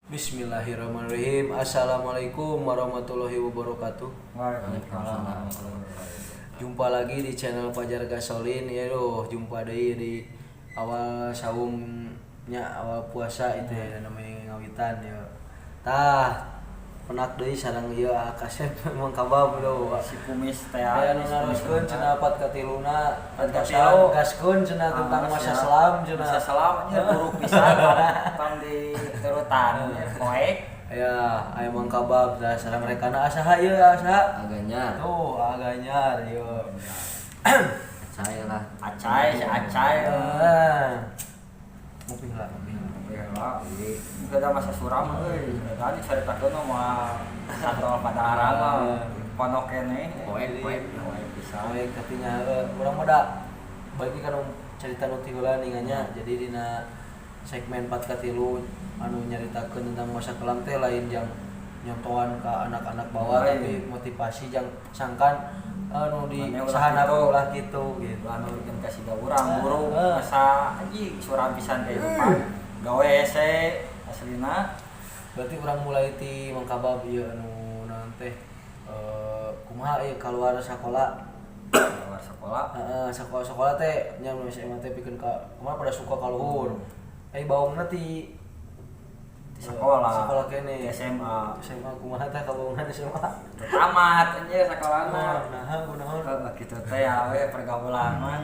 Bismillahirrahmanirrahim. Assalamualaikum warahmatullahi wabarakatuh. Waalaikumsalam. Jumpa lagi di channel Fajar Gasolin ya doh. Jumpa deui di awal saumnya, awal puasa itu ya namanya ngawitan ya. Tah penak deui sareng ieu Kasep memang kabab doh. Si kumis teh Aya nu naroskeun cenah pat katiluna katilu. gaskeun cenah tentang masa selam cenah. Masa selam nya buruk pisan pang di turutan poek. Ya, aya mang kabab dah sareng mereka na asaha ieu asa. Aganyar. Tuh, aganyar ieu. Saya lah. Acai, si acai. Mupih lah. Ya, ini ada masa suram euy. Tadi caritakeun mah satu pada arang ponok keneh. Poek Pisan. Poek katinya urang mah da bagi kana cerita nu ti heula ningannya. Jadi dina segmen 4 ka 3 anu nyaritakeun tentang masa kelam teh lain yang nyontohan ke anak-anak bawah tapi motivasi yang sangkan anu di sahana ulah gitu anu bikin kasih ka urang buru masa anjing suram pisan kehidupan gawe hese aslina. Berarti urang mulai ti mangkabab ieu anu naon teh kumaha ieu keluar sakola. Keluar sekolah. Sekolah teh nya SMA teh pikeun ka kumaha pada suka ka luhur. Baungna ti sekolah kene SMA kumaha teh kabaungan SMA tamat anjir sakolana kunaon kitu teh we pergaulan mah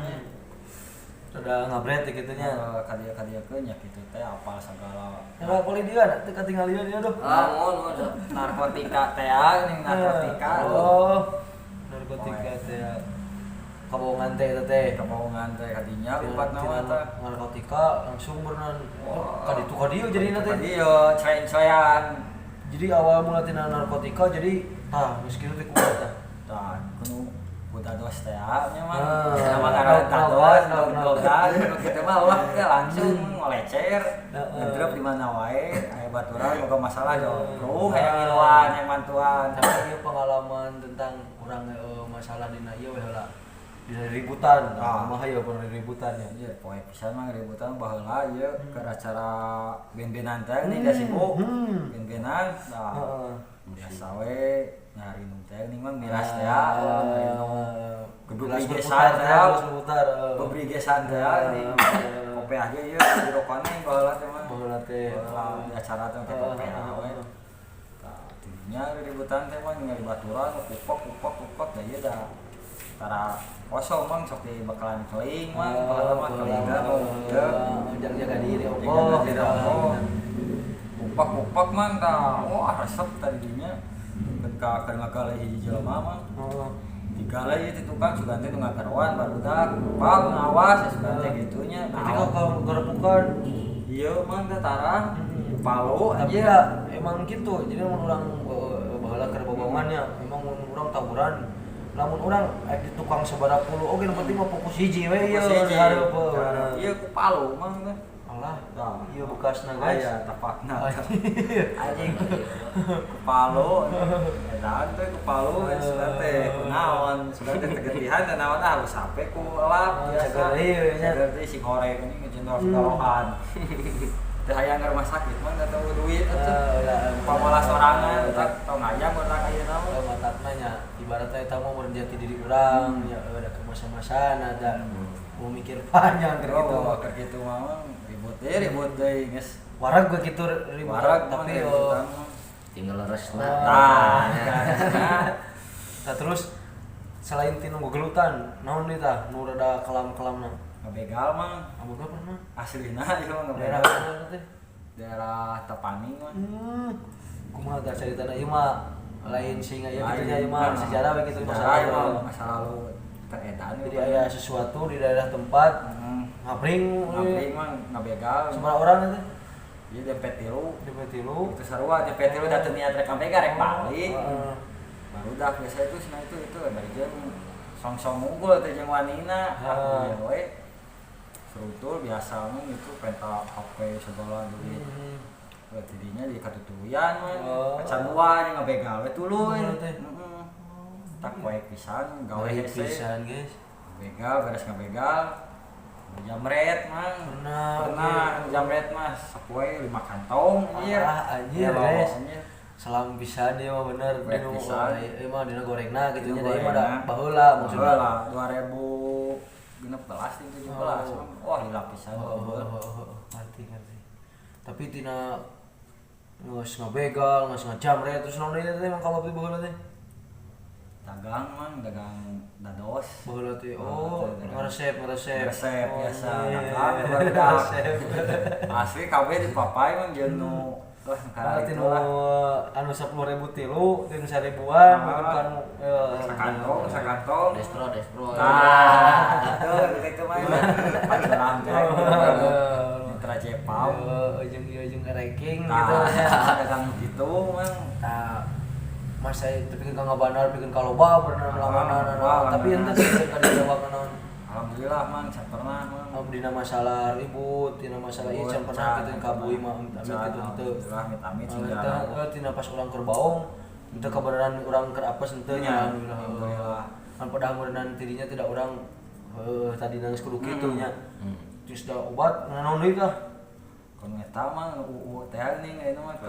udah ngabret gitu nya kadia-kadiakeun nya kitu teh apal sagala ora boleh dia teh katinggalian dia tuh mun narkotika teh ning narkotika narkotika teh kabaungan teh kabaungan teh kadinya upatna mah teh narkotika langsung berenang kaditu kadieu jadina teh kadieu coyan jadi awal mula tina narkotika jadi geus kitu teh kumaha tah kudu budados teh nya mah sama ngaran tados dogan kitu mah ulah teh langsung ngolecer ngedrop di mana wae aya baturan boga masalah jauh hayang ngiluan hayang mantuan tapi pengalaman tentang urang masalah dina ieu we heula di ributan kumaha ya pernah ributan ya ieu poe pisan mah ributan baheula ieu ke acara ben-benan teh nih da sibuk ben-benan biasa we nyari nu teh ning mah miras teh gebri gesan teh gebri gesan teh kopi aja ieu di rokone baheula teh mah baheula teh di acara teh kopi we tah tidinya ributan teh mah ningali baturan kupok da ieu da tara kosong mang sok di bakalan keling mah baheula mah kelingan jaga diri upak mang tah wah resep tadinya ketika ngagale hiji jelema mah digale ieu ti tukang sugan teh nu ngagaroan barudak upak ngawas sugan teh gitunya ketika kalau gerebukan ieu mah teh tarang palu tapi ya emang gitu jadi mun urang baheula keur bobogongannya emang mun urang tawuran lamun urang di tukang sabaraha puluh oge nu penting mah fokus hiji we ieu hareupeun ieu ku palu mah teh Allah ieu bekasna guys aya tapakna anjing palu edan teh ku palu sudah teh kunaon sudah teh tegetihan teh naon geus sape ku elap biasa ieu nya teh si korek ini ngejendor segalohan teh hayang ke rumah sakit mah da tahu duit atuh pamala sorangan tak tong ngajak urang ayeuna mah matakna nya ibaratnya eta mah mun jati diri urang ya ada ke masa-masana ada mau mikir panjang gitu keur kitu mah ribut deui geus warag gua kitu ribut tapi Tinggal leresna. Nah terus selain tinu gegelutan naon deui tah nu rada kelam-kelamna ngabegal mah aboga pernah aslina ieu mah ngabegal daerah Tapaning mah kumaha tah caritana ieu mah lain singa ieu kitu nya ieu mah sejarah we kitu masa lalu teredan jadi aya sesuatu di daerah tempat ngapring mah ngabegal semua orang itu ieu dempet tilu itu sarua dempet tilu da teu niat rek ngabegal rek balik barudak biasa itu cenah itu bari jeung song-song unggul teh jeung wanina we frutul biasa mah itu penta HP segala duit tidinya di katutuyan mah kecanduan yang ngabegal we tuluy tak poek pisan gawe hese pisan guys begal beres ngabegal Jamret mang pernah jamret mas sapoe 5 kantong anjir guys selam pisan dia mah bener dina mah dina gorengna gitu nya deui mah da baheula maksudna 2016 17 wah hilap pisan ngerti tapi tina geus ngabegal geus ngajamret terus naon deui teh mangka bae baheula teh dagang dados baheula teh resep biasa dagang asli kabeh dipapai mah jeung nu tinu anu 10.000 tilu tinu 1.000-an kan sakantong destro itu mah pacaran teh mitra Jepang jeung ranking gitu dagang gitu mah masa itu bikin kang ngabanar bikin kaloba pernah melawan tapi ente sih kada jawab naon alhamdulillah mang pernah mang dina masalah ribut dina masalah ieu can pernah kitu kabui mah amit kitu amit tina pas urang keur baong teu kabeneran urang keur apes henteu nya alhamdulillah kan padahal meureunna tidinya tidak urang tadi nangis kudu kitu nya terus da obat naon deui tah kun eta mah teh ning aya mah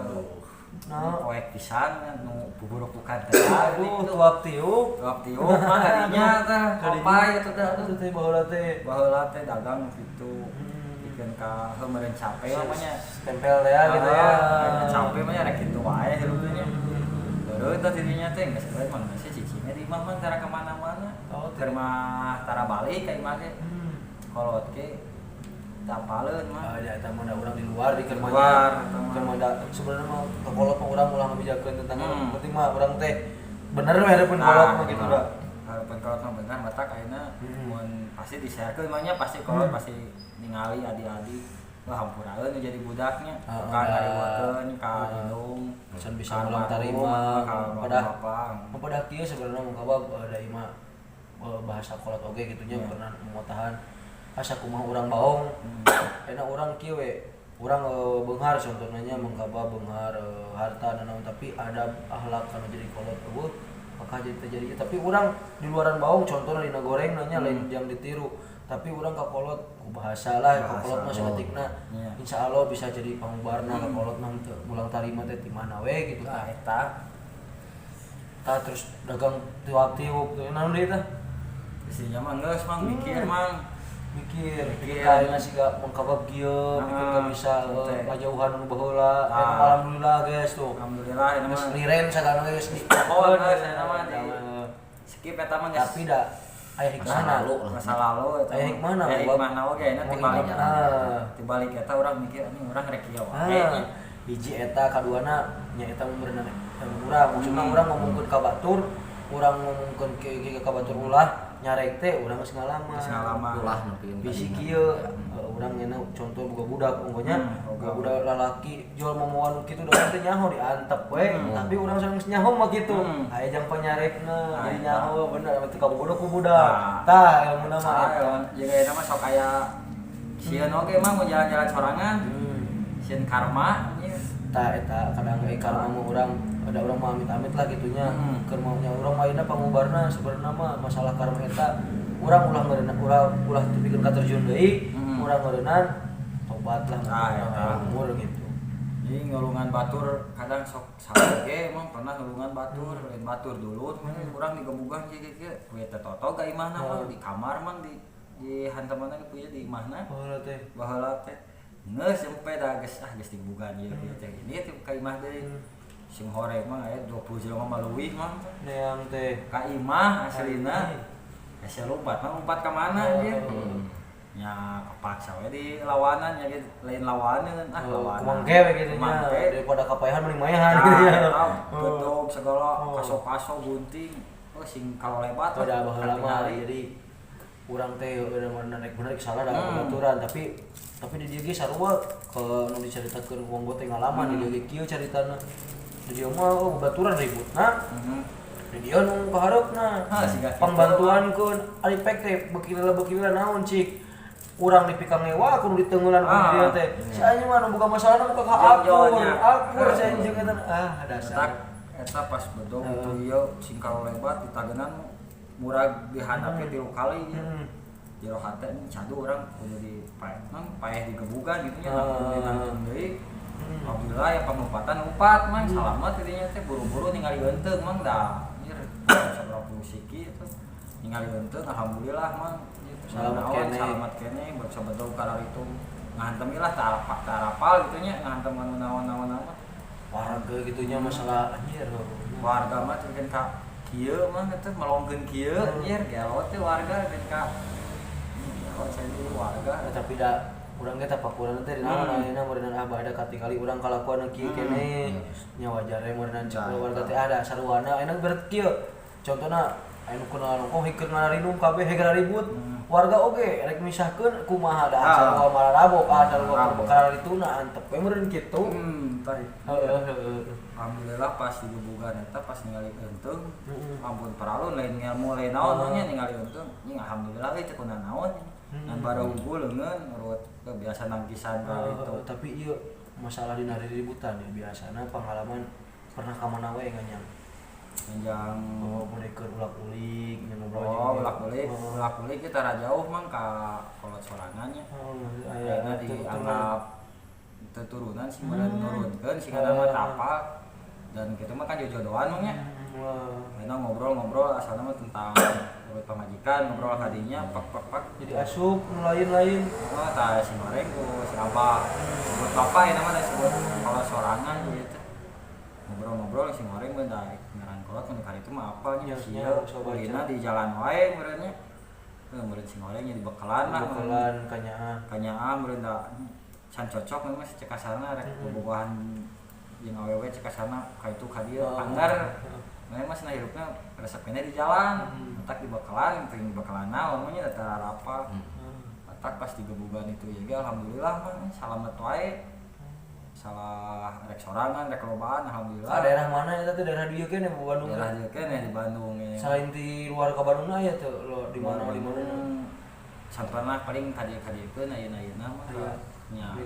poek pisan nu bubur bukan teh aduh tuak tiuk mah hadinya tah papai eta teh baheula teh dagang kitu bikin ka heueureun capek namanya tempel teh gitu ya capek mah rek kitu wae hirupnya terus tah dirinya teh geus bae mah geus cicingnya di imah mah tara ka mana-mana keur mah tara balik ka imah ge kolot ge tapaleun mah ya eta mah urang di luar di kermanya sebenarnya mah kolot mah urang ulah ngabijakeun tentang penting mah urang teh bener we hareupeun kolot mah gitu da hareupeun kolot mah bener matak ayeuna mun pasti di-sharekeun mah nya pasti kolot pasti ningali adi-adi wah hampuraeun nu jadi budaknya ka ngariwakeun ka indung can bisa ulang tarima pada kieu sebenarnya mun kabab da imah bahasa kolot oge kitu nya pernah motahan asa kumaha urang baong enak urang kieu we urang beunghar contohnya mangkaba beunghar harta dan naon tapi ada akhlak kana jadi kolot eueuh maka jadi terjadi tapi urang di luaran baong contohna dina goreng nanya lain jang ditiru tapi urang ka kolot ku bahasa lah ka kolot mah saeutikna insyaallah bisa jadi pangubarna ka kolot mah teu ulang tarima teh di mana we gitu tah eta terus dagang tiup-tiup teh naon deui tah isinya mah geus mang mikir mang mikir kayaknya sih gak mengkabab kieu mikir gak bisa ngajauhan nu baheula alhamdulillah guys tuh alhamdulillah ini mah liren sagana geus di pohon geus eta mah skip eta mah tapi da aya hikmahna masa lalu aya hikmahna oge na tibalik eta urang mikir anjing urang rek kieu wae hiji eta kaduana nya eta meureunna urang maksudna urang ngomongkeun ka batur urang ngomongkeun ke ka batur ulah nyarek teh urang geus ngalaman ulah nepi bisi kieu urang nya contoh boga budak unggonya boga budak lalaki jual momoan kitu da teh nyaho diantep we tapi urang sareng geus nyaho mah kitu aya jang panyarekna jadi nyaho bener atuh ka bodoh ku budak tah ilmuna mah eta jeung aya mah sok aya sieun oge mah mau jalan-jalan sorangan sieun karma tah eta kadang karma mah urang ada orang mah amit-amit lah gitunya keur maunya urang mah ayeuna pangubarna sebenarnya mah masalah karma eta urang ulah ngeureunna ulah tepikeun ka terjun deui urang ngeureunnan tobat lah umur gitu jadi ngulungan batur kadang sok salah ge emang pernah ngulungan batur lain batur dulu urang digebugan kieu ku eta toto ka imahna mah di kamar mah di hantamanna punya di imahna baheula teh geus sampai da geus digebugan ieu teh ini teh ka imah deui sing hore mah aya 20 jelema mah leuwih mah neang teh ka imah aslina asa lompat mah lompat ka mana ieu nya kapaksa we di lawanan nya lain lawanan lawanan kumangke we kitu nya daripada kapaehan mending maehan gitu ya tutup segala kaso-kaso gunting sing kalau lebat pada baheula mah jadi urang teh bener salah dalam aturan tapi di dieu ge sarua ke nu dicaritakeun wong teh ngalaman di dieu ge kieu caritana di dieu mah baturan ributna di dieu nu kahareupna pangbantuankeun ari pek teh bekila naon cik urang dipikang ngewa kudu ditengelan ku dieu teh saanya mah nu boga masalah nu ka akur saanya jeung eta dasar eta pas bedog itu ieu sing kalau lebat di tagenan murag dihadapi 3 kali jero hate ini cadu orang kudu di paeh digebugan gitu nya Ah. nangtung deui. Alhamdulillah ya pengupatan upat mang selamat intinya teh buru-buru ningali heunteu mang da anjir saberapa siki itu ningali heunteu alhamdulillah mang selamat kene bersabadu karar itu ngantemilah tarapal gitu nya ngantem anu naon-naon mah warga gitunya masalah anjir warga mah teh kan ka kieu mah teh melongkeun kieu anjir gelot teh warga kan ka gelot saya warga tapi da urang ge tapakuran teh dina ayeuna meureunna abah ada katingali urang kalakuan kieu kene nya wajar we meureunna warga teh ada saruana ayeuna berarti kieu contona anu kenal kok hikeun ngarinum kabeh hegara ribut warga oge rek misahkeun kumaha da sarua mararabok sarua perkara dituna antep we meureun kitu tadi heeh alhamdulillah pas digebugan eta pas ningali heunteu ampun paralun lain ngelmu lain naon nya ningali heunteu nya alhamdulillah teh kuna naon dan bara unggul leungeun urut biasa nangkisan kali itu tapi ieu masalah dina ributan ya biasana pengalaman pernah ka mana we nganyang yang mereka ulak-ulik yang ngobrol ulak-ulik kita ra jauh mang ka kolot sorangannya ayeuna dianggap turunan sih meureun nurunkeun sing nama tapal dan kita mah kan jodohan mah nya ayeuna ngobrol asalna mah tentang urut pamajikan ngobrol kadinya pak jadi asup lain-lain tah si Mareng ku si Abah sebut bapak ya nama disebut kolot sorangan gitu ngobrol si Mareng mah da ngaran kolot mun kali itu mah apa nya sia kulina di jalan wae meureunnya meureun si Mareng nya di bekalan lah bekalan kanyaan meureun da can cocok memang si cekasana rek bobogohan jeung awewe cekasana ka itu ka dieu anggar memang masih hirupna resepna di jalan tak di bekalan teuing di bekalan naon nya da tarapa tak pas digebugan itu ya alhamdulillah mah salamet wae salah rek sorangan rek lobaan alhamdulillah daerah mana eta teh daerah dieu kene di Bandung daerah dieu kene di Bandung ya selain di luar ka Bandung aya teh lo di mana sampurna paling kadieu-kadieun ayeuna mah nya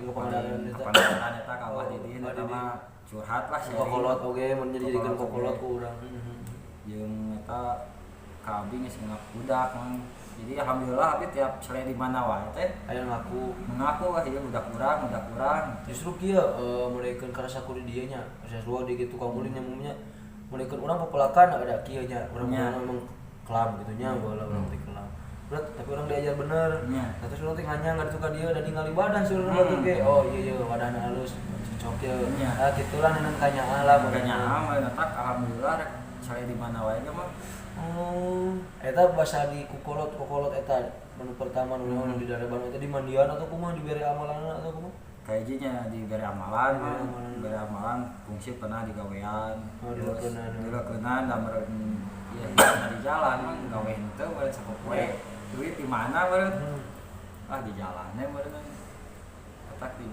pandangan eta ka Allah di dieu eta mah curhat lah sih kokolot oge mun dijadikeun kokolot ku urang jeung eta ka abdi geus ngap budak mang jadi alhamdulillah abdi tiap selain di mana wae teh aya ngaku lah ieu budak urang justru kieu mulikeun karasa ku di dieu nya sarua di kitu tukang ulin nya mumnya mulikeun urang pepelakan ada kieu nya urang memang kelam gitu nya baheula urang teh kelam berat tapi orang diajar bener terus urang teh nganyang ngadu ka dieu da ningali badan si urang teh ge oh iya badanna halus cocok ieu kitulah neunang kanyaan lah kanyaan mah tak alhamdulillah rek saya di mana wae ge mah eta basa di kokolot eta menu pertama nu di daerah Bandung eta di mandian atau kumaha dibere amalan atau kumaha kayaknya diberi amalan fungsi pernah di gawean dileukeunnan da meureun ieu di jalan mah gawe henteu meureun sapopoe duit di mana meureun di jalannya meureun tak di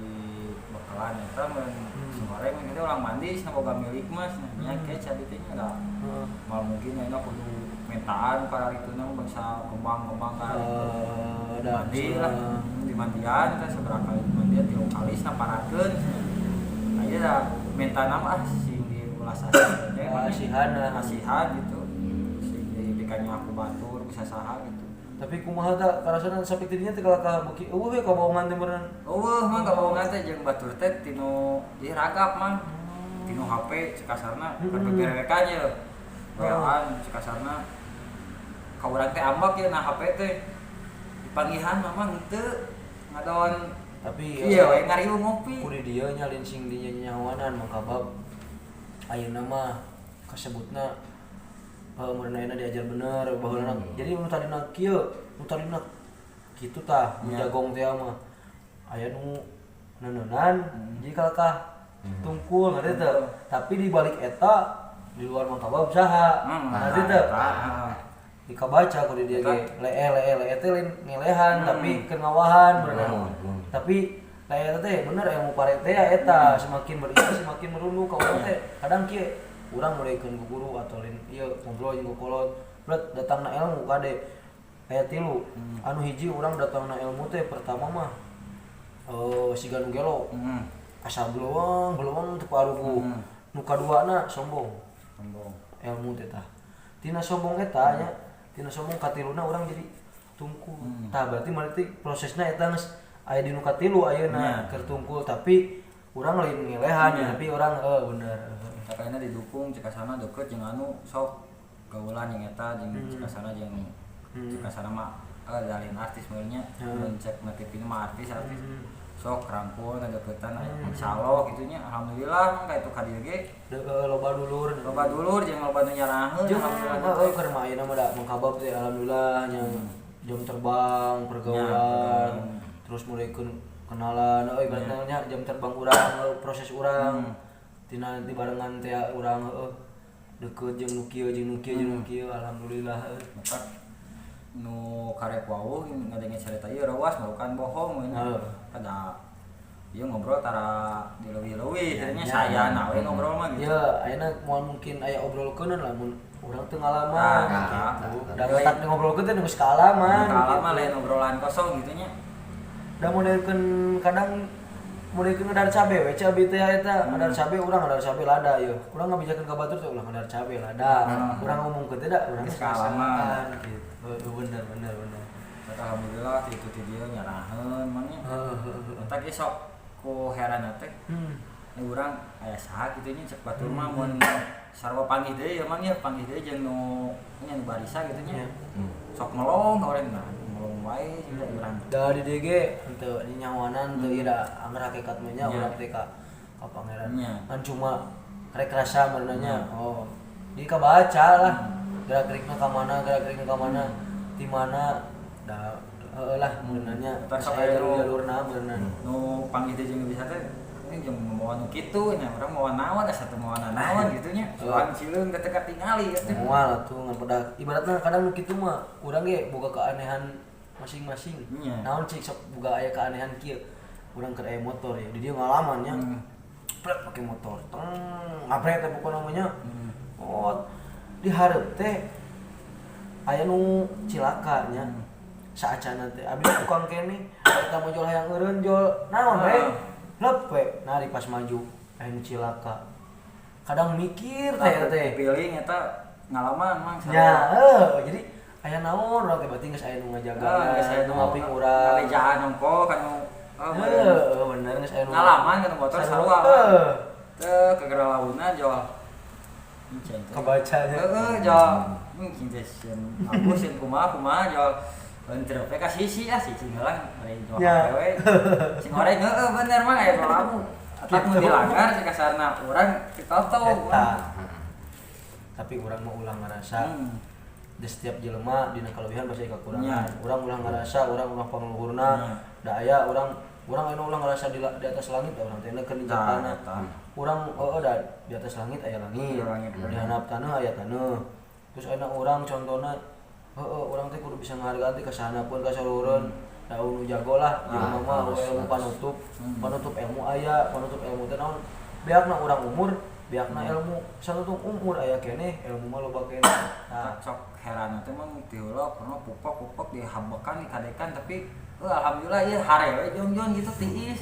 bekalan eta meureun Goreng ini orang mandi sana boga milik mas nya kece abitinya da mal mungkin ayeuna kudu mentaan para ituna bangsa kembang-kembang kan mandi lah di mandian kita seberapa kali mandian 3 kali samparakeun aya da mentana mah sing diulas asihan gitu sing dikanya aku batur bisa saha gitu tapi kumaha teh karasana sapi tidinya teh kalaka beuki eueuh we ka baongan teh meureun mah ka baongan teh jeung batur teh tinu diragap mah tinu HP cekasarna keur beberekannya wean cekasarna ka urang teh ambak ye na HP teh dipanggihan mah henteu ngadon tapi iya we ngariung ngopi ku di dieu nya lincing di nyawanan mangka bab ayeuna mah kasebutna merenahna diajar bener baheula jadi nu tadina kieu nu tadina kitu tah jagong teh mah aya nu neuneunan jadi kalkah tungkul ngarti teh tapi di balik eta di luar mah kabab saha ngarti teh dikabaca ku di dieu ge lee teh lain ngelehan tapi keur ngawahan berenang tapi lee teh bener ilmu parete eta semakin berisi semakin merunduk ka urang teh kadang kieu urang mulikeun ku guru atau lain ieu ngobrol jeung kolot berat datangna ilmu kade aya 3 anu hiji urang datangna ilmu teh pertama mah siga nu gelo asa beleuweung teu parugu nu kaduana sombong ilmu teh tah tina sombong eta nya tina sombong katiluna urang jadi tungkul. Tah berarti prosesna eta geus aya di nu katilu ayeuna keur tungkul tapi urang lain ngelehan tapi urang bener. Kayaknya didukung cek sana deket jeung anu sok gaulan yang eta jeung cek sana jeung cek sana mah lain artis meureunnya mun cek na TV mah artis sok rangkul ngadeukeutan insyaallah gitunya alhamdulillah ka itu ka dieu ge loba dulur jeung loba nu nyaraheun alhamdulillah keur mah ayeuna mah da mangkabab teh alhamdulillah nya jam terbang pergaulan terus mulaikeun kenalan ibaratnya jam terbang urang proses urang tina nanti barengan teh urang deket jeung nu kieu alhamdulillah nu karek wawuh ngadenge cerita ieu rawas bukan bohong kada ieu ngobrol tara dileuwih-leuwih nya saya nawe ngobrol mah gitu. Ya, ayeuna moal mungkin aya obrolkeun lamun urang teu ngalaman gitu. Da tak ngobrolkeun teh geus kaalaman. Kaalaman lain obrolan kosong gitu nya. Da modelkeun kadang modelkeun ngadar cabe we cabe teh eta ngadar cabe urang ngadar cabe lada ieu. Urang ngabijakeun ka batur teh ulah ngadar cabe lada. Urang ngomongkeun teh da urang geus kaalaman gitu. Bener. Alhamdulillah itu dia nyaraheun mah nya. Eta ge sok ku heran teh. Urang aya saha kitu nya cek batur mah mun sarua panggih deui ya mah nya panggih deui jeung nu nya nu barisa kitu nya. Sok melong ka urang melong wae juga urang. Da di dieu ge henteu nyawanan teu ieu da anggar hakikat mah nya urang teh ka pangeran. Kan cuma rek rasa beunanya. Di kabaca lah. Gerak-gerikna ka mana di mana da lah beunanya saya jalurna beunana nu panggih teh jeung bisa teh ini jeung moal nu kitu nya urang moal naon asa teu moal naon kitu nya soal cileung teh teka tingali teh moal atuh ngan pada ibaratna kadang nu kitu mah urang ge boga keanehan masing-masing naon cik sok boga aya keanehan kieu urang keur aya motor ya di dieu ngalaman nya pret pake motor ngapret teh pokona namanya di hareup teh aya nu cilaka nya saacana teh abdi tukang kene eta mah jual hayang eureun jual naon we leup we nari pas maju aya nu cilaka kadang mikir teh feeling eta ngalaman mang ya jadi aya naon urang teh berarti geus aya nu ngajaga geus aya nu ngaping urang ngalejahan ongko kan bener geus aya nu ngalaman kana motor sarua teh kegera launa jual kebacanya jual cinteun aku sieun kumaha jual bentrek we ka sisi heula bari jual we sing orek bener mah aya lamu atak mun dilanggar cek kasarna urang ditoto tapi urang mah ulang ngarasa di setiap jelema dina kalebihan pasti kakurangan urang ulang ngarasa urang pangluhurna da aya urang anu ulang ngarasa di atas langit urang teh keur di jatana urang da di atas langit aya langit di handap taneuh aya taneuh terus aya urang contona urang teh kudu bisa ngahargaan teh ka sanapeun ka salureun da nu jago lah jeung mah ilmu panutup ilmu aya panutup ilmu teh naon beakna urang umur beakna ilmu sanutup umur aya keneh ilmu mah loba keneh sok heran teh mah ti heula pernah pupok dihabekan dikadekan tapi alhamdulillah ieu hare we jong-jong gitu tiis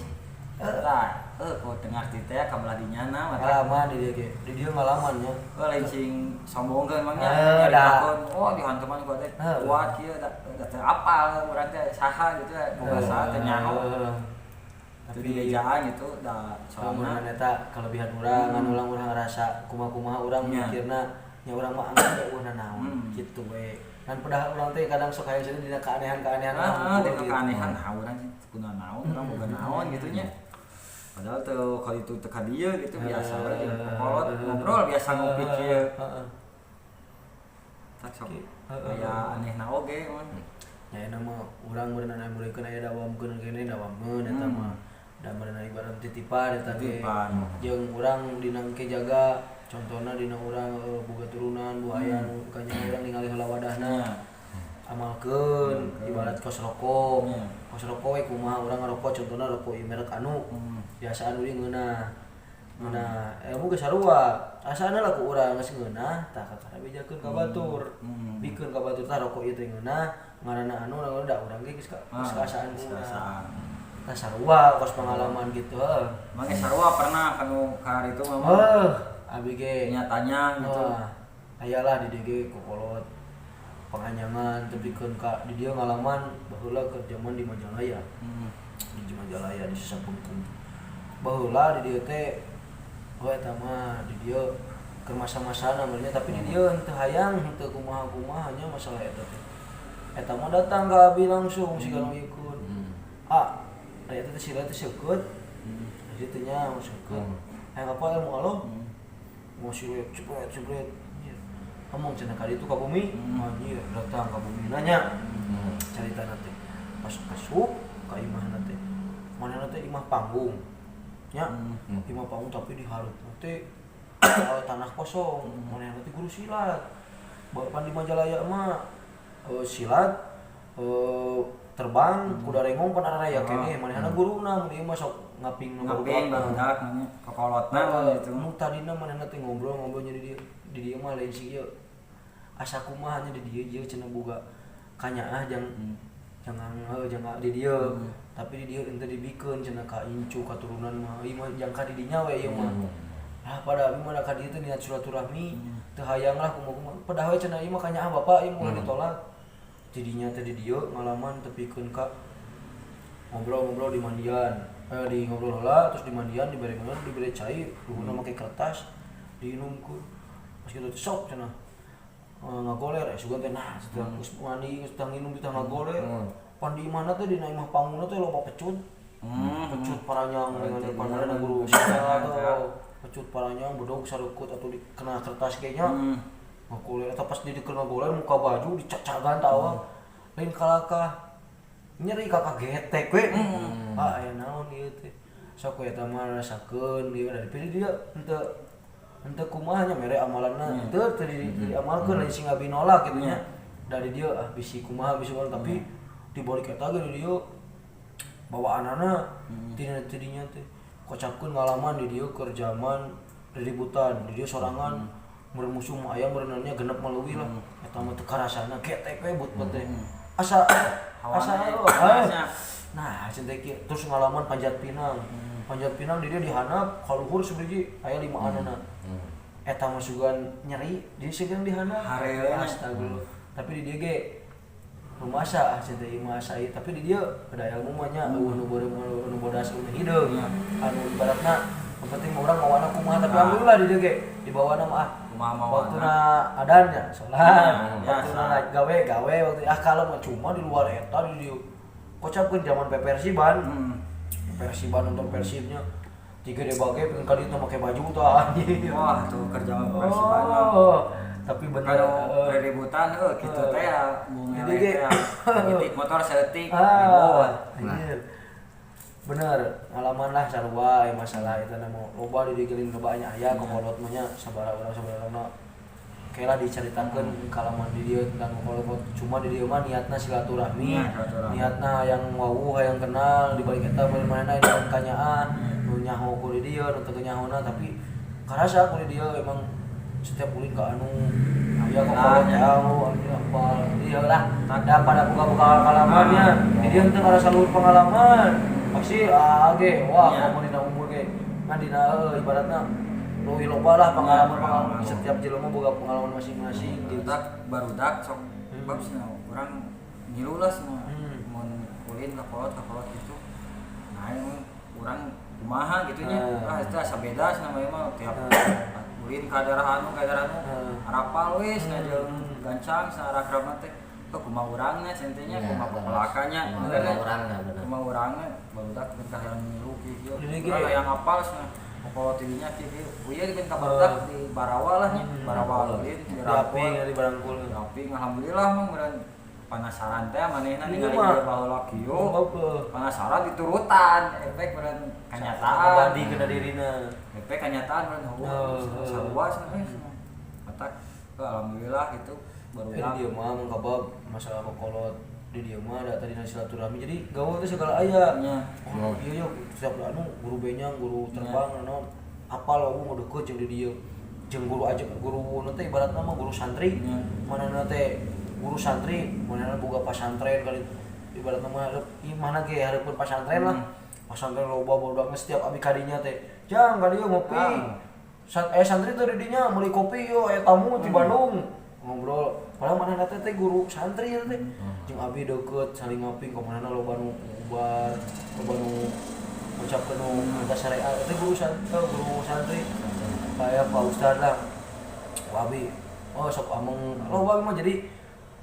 kok tengah ti teh ka belah dinyana ngalaman di dieu ngalaman nya lain sing sombongkeun mah nya nyaritakeun dihanteman ku teh kuat kieu da teu apal urang teh saha gitu boga saha teh nyaho tapi diejaan gitu da soalna eta kalebihan urang anu urang ngarasa kumaha urang mikirna nya urang mah anggar eueuhna naon kitu we dan padahal urang teh kadang sok hayang seueur dina keanehan-keanehan dina keanehan urang kunaon naon urang boga naon gitu nya padahal teu kalau itu teu ka dieu gitu biasa we kolot ngobrol biasa ngopi kieu tak sok aya anehna oge mun nya eta mah urang beunana mulikeun aya dawamkeun kene dawamkeun eta mah da beunana ibarat titipan eta ge jeung urang dina engke jaga contohna dina urang boga turunan buaya anu kanya urang ningali heula wadahna amalkeun ibarat kos rokok we kumaha urang ngarokok contohna rokok merek anu biasa anu ieu ngeunah ilmu geus sarua asana lah ku urang geus ngeunah tah kakara bejakeun ka batur bikeun ka batur tah rokok ieu teh ngeunah ngaranna anu da urang ge geus kaasaan urang tah sarua kos pengalaman gitu mangke sarua pernah kanu ka itu mah abi ge nyatanya gitu ayalah di DG kokolot panganyangan tepikeun ka di dieu ngalaman baheula keur zaman di Majalaya. Di Majalaya di Sisapungkeun. Baheula di dieu teh eta mah di dieu keur masa-masa namanya tapi di dieu henteu hayang henteu kumaha-kumaha nya masalah eta teh. Eta mah datang ka abi langsung siga nu ikeun. Eta teh sila teh seukeut. Di dieu nya seukeut. Hayang apa ilmu Allah? Mau silet cepet. Ngomong cenah ka ditu ka bumi. Anjir datang ka bumi nanya. Carita teh. Pas kasup ka imahna teh. Manehna teh imah panggung. Nya, imah panggung tapi dihareup teh tanah kosong. Manehna teh guru silat. Bapan di Majalaya mah silat terbang kuda rengong pan araya keneh manehna guruna mun ieu mah sok ngaping nu barudak namanya kokolotna gitu. Nu tadina manehna teh ngobrol nya di dieu mah lain si ieu. Asa kumaha nya di dieu ieu cenah boga kanyaah jangan di dieu. Tapi di dieu henteu dibikeun cenah ka incu katurunan mah ieu mah jang ka di dinya we ieu mah. Pada abi mah ka dieu teh niat silaturahmi teu hayang lah kumaha padahal cenah ieu mah kanyaah bapak ieu mulai ditolak. Jadinya teh di dieu ngalaman tepikeun ka ngobrol-ngobrol di mandian. Di ngobrol heula terus di mandian dibere cai luhurna make kertas diinumkeun. Pas kitu teh sok cenah ngagoler sugan teh nah setelah geus mandi geus tang nginum di tang ngagoler. Pan di mana teh dina imah pangungna teh loba pecut. Pecut paranyang dengan pandangan guru silat atau pecut paranyang bodog sareukut atau dikena kertas ge nya. Ngagoler eta pas di dikeun ngagoler muka baju dicacagan tawa. Lain kalakah nyeri kakak getek we. Aya naon ieu teh. Sok we eta mah rasakeun ieu dari pilih dia henteu kumaha nya mere amalanna teu diamalkeun lain sing abi nolak kitu nya. Dari dia bisi kumaha bisi tapi dibalik eta ge di dieu bawaanana tidinya teh kocapkeun ngalaman di dieu keur zaman riributan di dieu sorangan bermusuh aya berenangnya genep meluwi lah eta mah teu karasana getek we but teh. Asa nah cenah kieu terus ngalaman Panjat Pinang. Panjat Pinang di dia dihanap ka luhur sabiji aya 5 anana. Eta mah sugan nyeri di sigeung dihanap. Astagfirullah. Tapi di dieu ge rumasa cenah ieu mah sai tapi di dieu kada ilmu mah nya nu bodas nu hideung. Anu ibaratna yang penting urang mawana kumaha tapi alhamdulillah di dieu ge di bawana mah waktuna adan nya salat. Waktuna gawe waktu kalau mah cuma di luar eta di dieu kocapkeun zaman Persiban. Persiban nonton Persibnya 3 de bage pengen kali itu make baju tuh anjing. Wah, tuh kerja Persiban. Tapi bener riributan kitu teh ya bunga teh. Ngitik motor saeutik anjir. Bener, ngalaman lah sarua masalah eta na mau loba di digeling loba nya aya kokolot mah nya sabaraha kela diceritakeun kalaman di dieu tentang kokolot cuma di dieu mah niatna silaturahmi. Niatna yang wawuh hayang kenal di balik eta manehna aya kanyaan nu nyaho ku di dieu nu teu nyahona tapi karasa ku di dieu emang setiap ulin ka anu aya kokolot tahu apa ieu lah tanda pada buka-buka pengalamannya di dieu teu ngarasa luhur pengalaman pasti age wah komunina umur ge ngan dina ibaratna luwih loba lah pengalaman setiap jelema boga pengalaman masing-masing gitu. Barudak sok babsna urang ngilu lah semua mun ulin ka kolot gitu. Nah urang kumaha gitu nya. Itu asa beda sama mah tiap ulin ka daerah anu harapal wis ngajeung gancang sarakrama teh kumaha urangna centenya kumaha pelakanya kumaha urangna barudak teh hayang ngilu kieu. Urang hayang hafal cenah. Kalau tidinya kieu uya di bentang barudak di Barawa lah nya Barawa ulin di Raping di Barangkul Raping alhamdulillah mah meureun panasaran teh manehna ningali ieu baheula kieu panasaran diturutan efek meureun kanyataan badi kana dirina efek kanyataan meureun sarua cenah matak alhamdulillah gitu barudak dia mah mengkabab masalah kokolot di dieu mah da tadi silaturahmi jadi gawe teh segala aya nya ieu setiap anu guru benyang guru terbang naon apal wae mau deukeut jeung di dieu jeung guru aja guru nu teh ibaratna mah guru santri manehna teh guru santri manehna boga pasantren kali ibaratna mah ieu mana ge hareupeun pasantren lah pasantren loba budak setiap abi kadinya teh jang ka dieu ngopi santri teh di dinya meuli kopi yo aya tamu di Bandung ngobrol padahal manehna teh guru santri ya teh jeung abi deukeut saling ngaping ka manehna loba nu ubar loba nu ngucapkeun nu anta syariat teh guru santri kayak Pak Ustad lah abi oh sok ameng loba mah jadi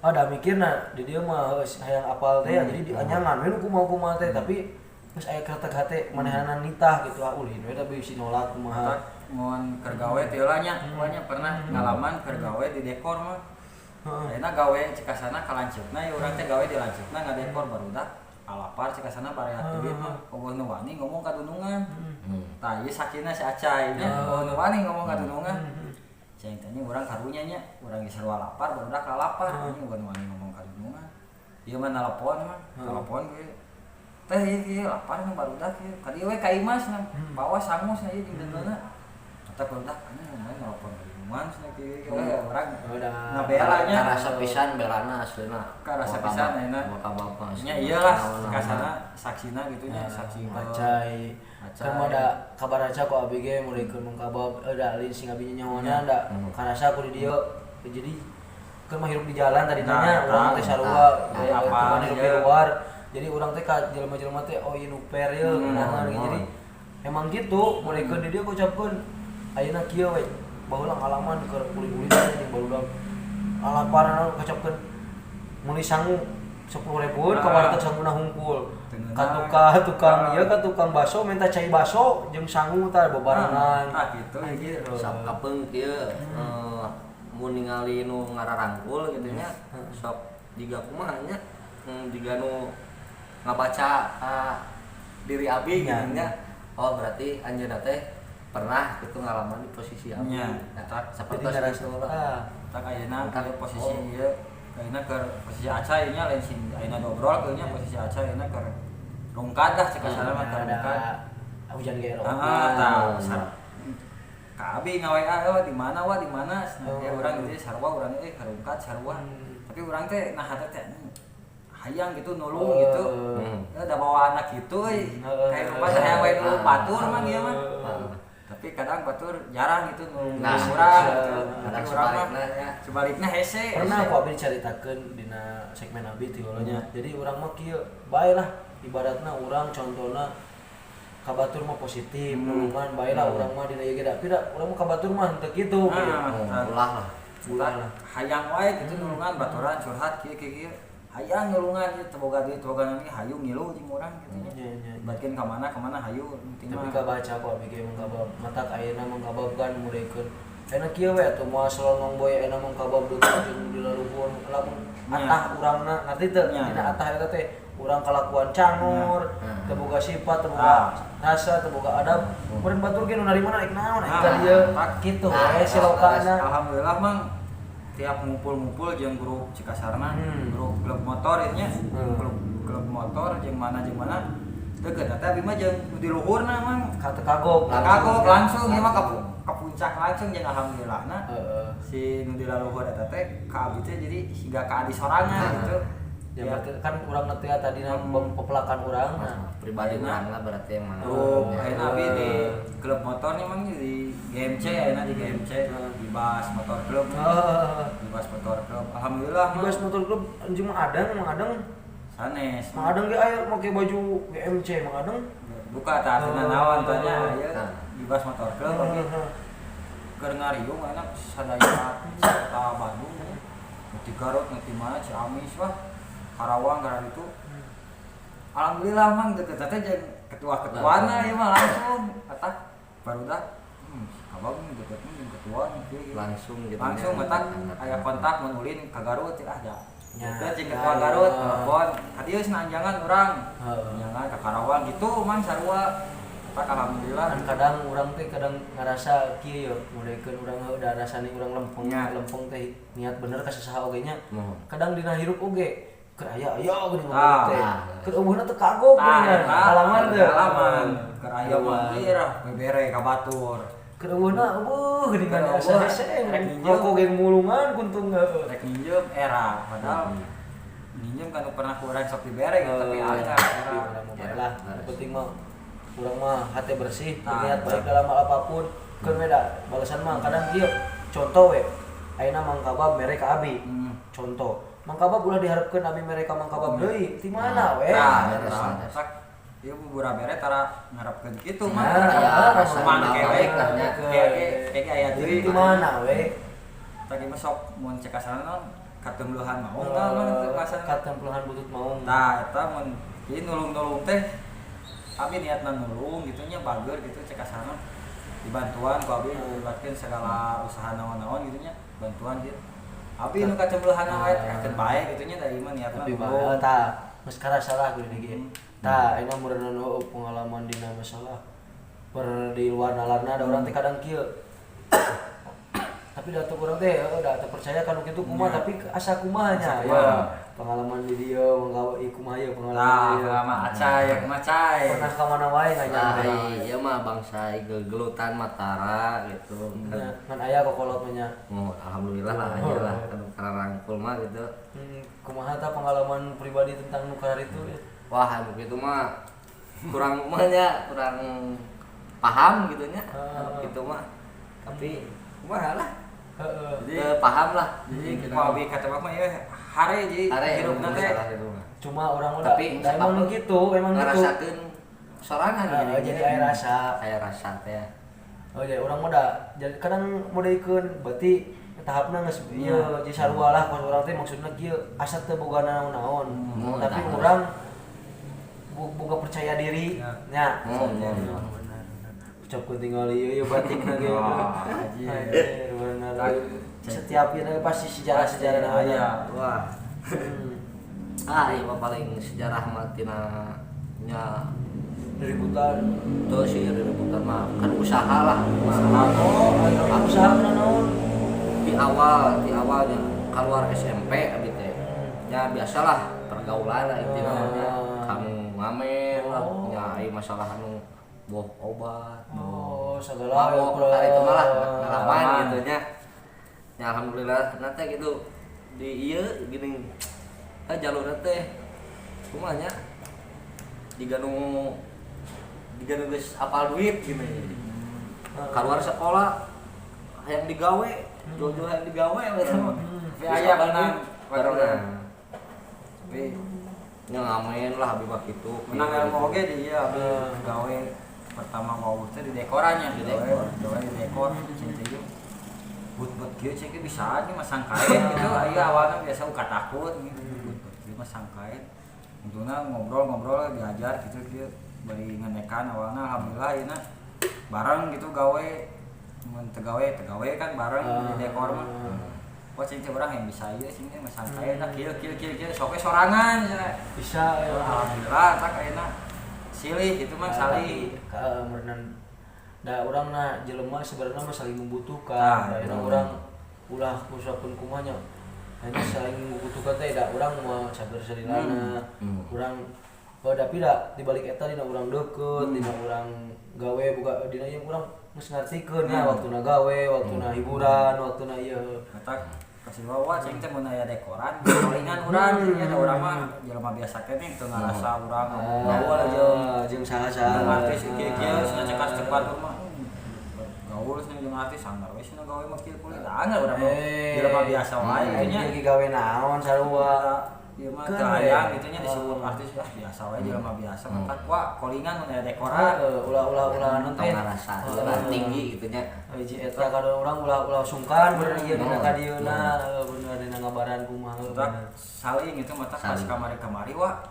ada mikirna di dieu mah hayang apal teh jadi dianyangan we nu kumaha teh tapi geus aya kertek hate manehna nitah gitu ulin we tapi si nolak kumaha mohon kergawe tiula nya pokoknya pernah ngalaman kergawe di dekor mah ayeuna gawe cikasana kalanceupna ya urang teh gawe di lanceupna ngadekor barudak alapar cikasana parehat duit mah eueuh nu wani ngomong ka dunungan tah ieu sakina si acai nya eueuh nu wani ngomong ka dunungan cai tanya urang karunya nya urang geus sarua lapar barudak lalapar nya eueuh nu wani ngomong ka dunungan ieu mah nelpon ge teh ieu lapar mah barudak ieu ka dieu we ka Imas bawa sangus ieu jeung dendeuna tapi udah main nelfon minuman orang ngabelanya karasa pisan belana asleuna karasa pisan enak maka bapak nya iyalah kasana saksina gitu nya saksi acai kan ada kabar aja kok abi ge mulai ke mengkabab da alin sing abi nyawana da karasa ku di dieu jadi kan mah hirup di jalan tadi tanya urang teh sarua apa hirup di luar jadi urang teh ka jelema-jelema teh oh ieu nu per yeuh jadi emang gitu mulai ke di dieu ku ucapkeun ayeuna kieu we baheula ngalaman keur kulit-kulit jeung barudak alaparan kacapkeun meuli sangu 10.000 ka warteg sanguna hungkul ka tukang ieu ka tukang baso minta cai baso jeung sangu tah bebarengan gitu ya gitu sok kapeung kieu mun ningali nu ngararangkul kitu nya sok diga kumaha nya diga nu ngabaca diri abi gitu nya oh berarti anjeunna teh pernah itu ngalaman di posisi abi seperti itu lah tak ayeuna ke posisi ieu ayeuna ke posisi acai nya lain sing ayeuna dobrol ke nya posisi acai ayeuna ke rungkat dah cek kasana mah rungkat hujan ge tah ka abi ngawa di mana ya urang ieu sarua urang ke rungkat sarua tapi urang teh nah hate teh hayang gitu nulung gitu da bawa anak gitu kayak rupa hayang wae nulung batur mah ieu mah tapi kadang batur jarang gitu nulung urang gitu kadang sebaliknya hese pernah aku abi dicaritakeun dina segmen abi ti nya jadi urang mah kieu bae lah ibaratna urang contona ka batur mah positif nulungan bae lah urang mah dina ieu ge da urang mah ka batur mah henteu kitu ulah lah hayang wae gitu nulungan baturan curhat kieu hayang nulungan teu boga duit boga nani hayu ngilu jeung urang kitu nya bagian ka mana hayu tapi ka baca kok abi ge mangkabab matak ayeuna mangkababkan mulikeun ayeuna kieu we atuh moal selonong boy ayeuna mangkabab deuk jeung di laluhur lamun atah urangna ngarti teu dina atah eta teh urang kalakuan cangur teu boga sifat teu boga rasa teu boga adab mun batur ge nu narimana rek naon eta dieu kitu we silokana alhamdulillah mang tiap ngumpul-ngumpul jeung grup Cikasarna grup klub motor nya klub motor jeung mana deukeut eta abi mah jeung di luhurna mang kagok langsung ieu mah ka puncak langsung jeung alhamdulillahna si nu di luhur eta teh ka abi teh jadi siga ka adi sorangan gitu ya berarti kan urang teh tadina pepelakan urang pribadi urang lah berarti emang ayeuna abi di klub motor nih mang di GMC ayeuna di GMC di Bas Motor Club di Bas Motor Club alhamdulillah di Bas Motor Club anjing mah adang sanes mang adang ge aya make baju GMC mang adang buka tah cenah naon tanya aya di Bas Motor Club oge keur ngariung enak sadaya kota Bandung di Garut nanti mana Ciamis wah Karawang karena itu alhamdulillah mang deket teh jeung ketua-ketuana ieu mah langsung kata barudak abang deket jeung ketua gitu langsung gitu langsung metak aya kontak mun ulin ka Garut teh ada deket jeung ketua Garut telepon ka dieu sananjangan urang jangan ka Karawang gitu mang sarua tak alhamdulillah kadang urang teh kadang ngarasa kieu mulikeun urang udah rasani urang lempeng teh niat bener ka sasaha oge nya kadang dina hirup oge keur aya geuning ngomong teh keur umurna teu kagok geuning halaman teh keur aya mah irah bebere ka batur keur umurna geuning asa hese rokok geng mulungan kuntung rek ninjem era padahal ninjem kan pernah kurang sok dibere tapi ada era lah penting mah urang mah hate bersih niat baik dalam hal apapun keur beda balasan mah kadang ieu contoh we ayeuna Mang Kabab mere ka abi. Contoh, Mang Kabab ulah diharapkeun abi mere ka Mang Kabab deui. Ti mana we? Ieu bubura bere tara ngarepkeun kitu mah. Ya, Mang kewek lah nya. Kayak aya deui. Ti mana we? Tadi mah sok mun cek asana katembluhan maung tah mah pasan. Katembluhan butut maung. Tah eta mun ieu nulung-nulung teh abi niatna nulung gitu nya bager gitu cek asana. Dibantuan ku abi libatkeun segala usaha naon-naon gitu nya, bantuan gitu. Abi nu katembluhan wae kakeun bae gitu nya da ieu mah niatna Tapi nulung. tah geus salah geuning ge. Tah ayeuna meureun pengalaman dina masalah. Di luar nalarna ada orang teh kadang kieu. Tapi da teu urang teh da teu percaya kana kitu kumaha tapi asa kumahanya ya. Pengalaman di dieu manggawe kumaha ye pengalaman. Pengalaman acai ya macai. Pernah ka mana wae nganya. Ieu mah bangsa gelutan Matara gitu. Kan aya kokolot nya. Oh, alhamdulillah lah aja lah karena rangkul mah gitu. Kumaha tah pengalaman pribadi tentang nukar itu? Wah, begitu mah kurang paham gitu nya. Gitu mah. Tapi kumaha lah. Jadi paham lah. Jadi kalau abi kata mah ya hare jadi hirupna teh. Cuma orang udah tapi emang gitu, emang gitu. Ngerasakeun sorangan jadi aya rasa. Aya rasa teh. Oh ya, orang mah jadi kadang modeikeun berarti tahapna geus ieu jadi sarua lah pas urang teh maksudna kieu asa teu boga naon-naon. Tapi urang boga percaya diri nya. Benar. Ucapkeun tinggal ieu batikna ge. Benar. Setiap ieu pasti sejarah-sejarah aya. Wah. Iya mah paling sejarah mah tina nya ributan. Tuh sih ributan mah kan usaha lah. Usaha naon? Di awalnya keluar SMP abi teh. Ya biasalah pergaulan lah intina mah kamu ngamen lah nyai masalah anu boh obat. Segala itu malah ngalaman gitu nya. Ya alhamdulillah nanti gitu di ieu gini jalur teh kumaha nya diganu geus apal duit gini. Keluar sekolah hayang digawe, jojo hayang digawe eta mah. Aya beunang Tapi nya ngamen lah abi mah kitu. Menang ilmu oge di ieu abi gawe pertama mau teh di dekorannya Di dekor. di dekor cincin but kieu cek bisa nih masang kain gitu aya awalnya biasa uka takut gitu but kieu masang kain untungna ngobrol diajar gitu kieu bari ngenekan awalnya alhamdulillah ieu bareng gitu gawe mun teu gawe kan bareng di dekor mah kok cincin urang yang bisa ieu sing masang kain nah kieu sok sorangan bisa alhamdulillah tak ayeuna silih itu mah salih merenang da urang na jelema sebenarnya mah saling membutuhkan da urang ulah usahakeun kumanya hanya saling membutuhkan teh da urang mah sabar sarilana urang tapi da di balik eta dina urang deukeut dina urang gawe buka dina ieu urang geus ngartikeun ya waktuna gawe waktuna hiburan waktuna ieu eta kasih bawa cing teh mun aya dekoran palingan urang nya da urang mah jelema biasa keneh teu ngarasa urang gaul jeung saha-saha artis kieu cenah cekas cepat mah gaul cenah jeung artis sanggar we cenah gawe mah kieu kulit angel urang mah jelema biasa wae nya ieu gawe naon sarua ieu mah teu hayang gitu nya disebut artis biasa wae jelema biasa mah wah kolingan mun aya dekoran ulah tong ngarasa tinggi gitu nya. Hiji eta kadang urang ulah sungkan bener ieu dina ka dieuna bener dina ngabaran kumaha saling itu mah pas kamari wah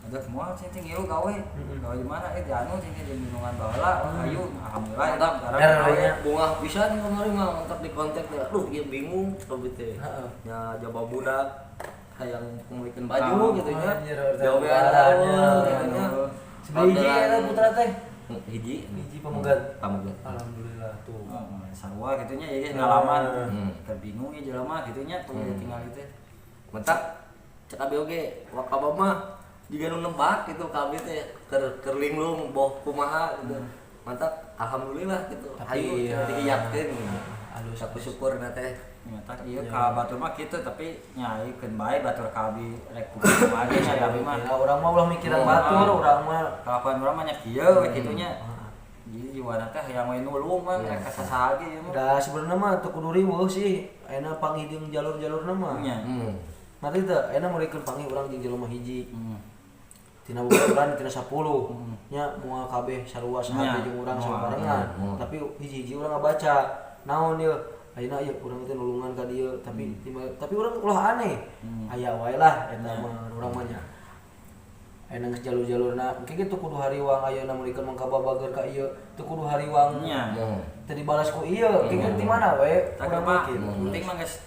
ada semua cing ieu gawe di mana di anu cing di lingkungan baheula ayu alhamdulillah Mantap, sekarang bunga bisa nih kemarin mah mantap di kontak ya. Aduh, ieu bingung coba teh. Nya jaba budak hayang ngumulikeun baju gitu nya. Gawean gitu nya. Hiji eta putra teh. Hiji pamugat. Alhamdulillah tuh. Sarua gitu nya ieu ngalaman terbingung ya jelema gitu nya tuh tinggal itu. Mantap. Cek abi oge wakabah mah jiga nu nebak gitu kabeh teh keur linglung boh kumaha gitu. Mantap, alhamdulillah gitu. Ayo diiyakeun gitu. Alus aku syukurna teh. Nyata ieu ka batur mah kitu tapi nyaikeun bae batur ka abi rek kumaha nya abi mah. Urang mah ulah mikiran batur, urang mah kalakuan urang mah nya kieu kitu nya. jadi jiwana teh hayang we nulung mah rek sasaha ge mah. Da sebenarnya mah teu kudu riweuh sih, ayeuna panggih jeung jalur-jalurna mah. Nanti teh ayeuna mulikeun panggih urang jeung jelema hiji. Tina bulan tina 10 nya moal kabeh sarua saha jeung urang sabarengan. Tapi hiji-hiji urang ngabaca. Naon ieu? Ayeuna ieu urang teh nulungan ka dieu tapi urang ulah aneh. Aya wae lah eta mah urang mah nya. Ayeuna geus jalur-jalurna engke kitu kudu hariwang ayeuna mulikeun mangka babager ka ieu teu kudu hariwang nya. Teu dibalas ku ieu engke ti mana we urang mah penting mah geus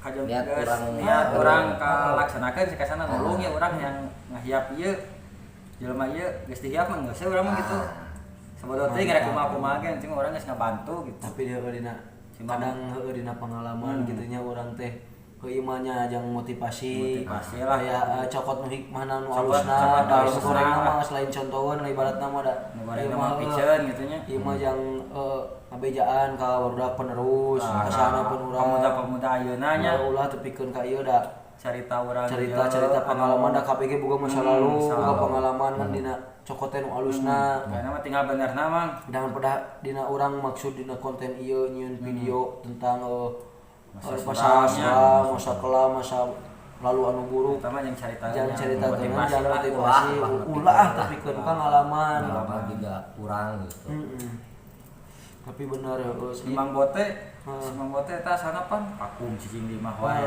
kajong niat urang kalaksanakeun sikasana nulung ya urang yang ngahiap ieu jelema ieu geus dihiap mah geus urang mah kitu. Sabodo teh gara kumaha ge penting urang geus ngabantu gitu. Tapi dia dina kadang heueuh dina pengalaman kitu nya urang teh keimanya yang motivasi lah ya cokot nu hikmahna nu alusna da goreng mah selain contohan ibaratna mah da goreng mah piceun kitu nya ieu mah yang ngabejaan ka barudak penerus kasana pun urang pemuda ayeuna nya ulah tepikeun ka ieu da carita urang cerita pengalaman da KPG boga masa lalu boga pengalaman kan dina cokote nu alusna karena mah tinggal benerna mah dengan pada dina urang maksud dina konten ieu nyieun video tentang masa kelam masa lalu anu buruk pertama yang cerita motivasi ulah tapi ke pengalaman juga kurang gitu. Tapi benar ya Simang Bote eta sanapan vakum cicing di mah wae.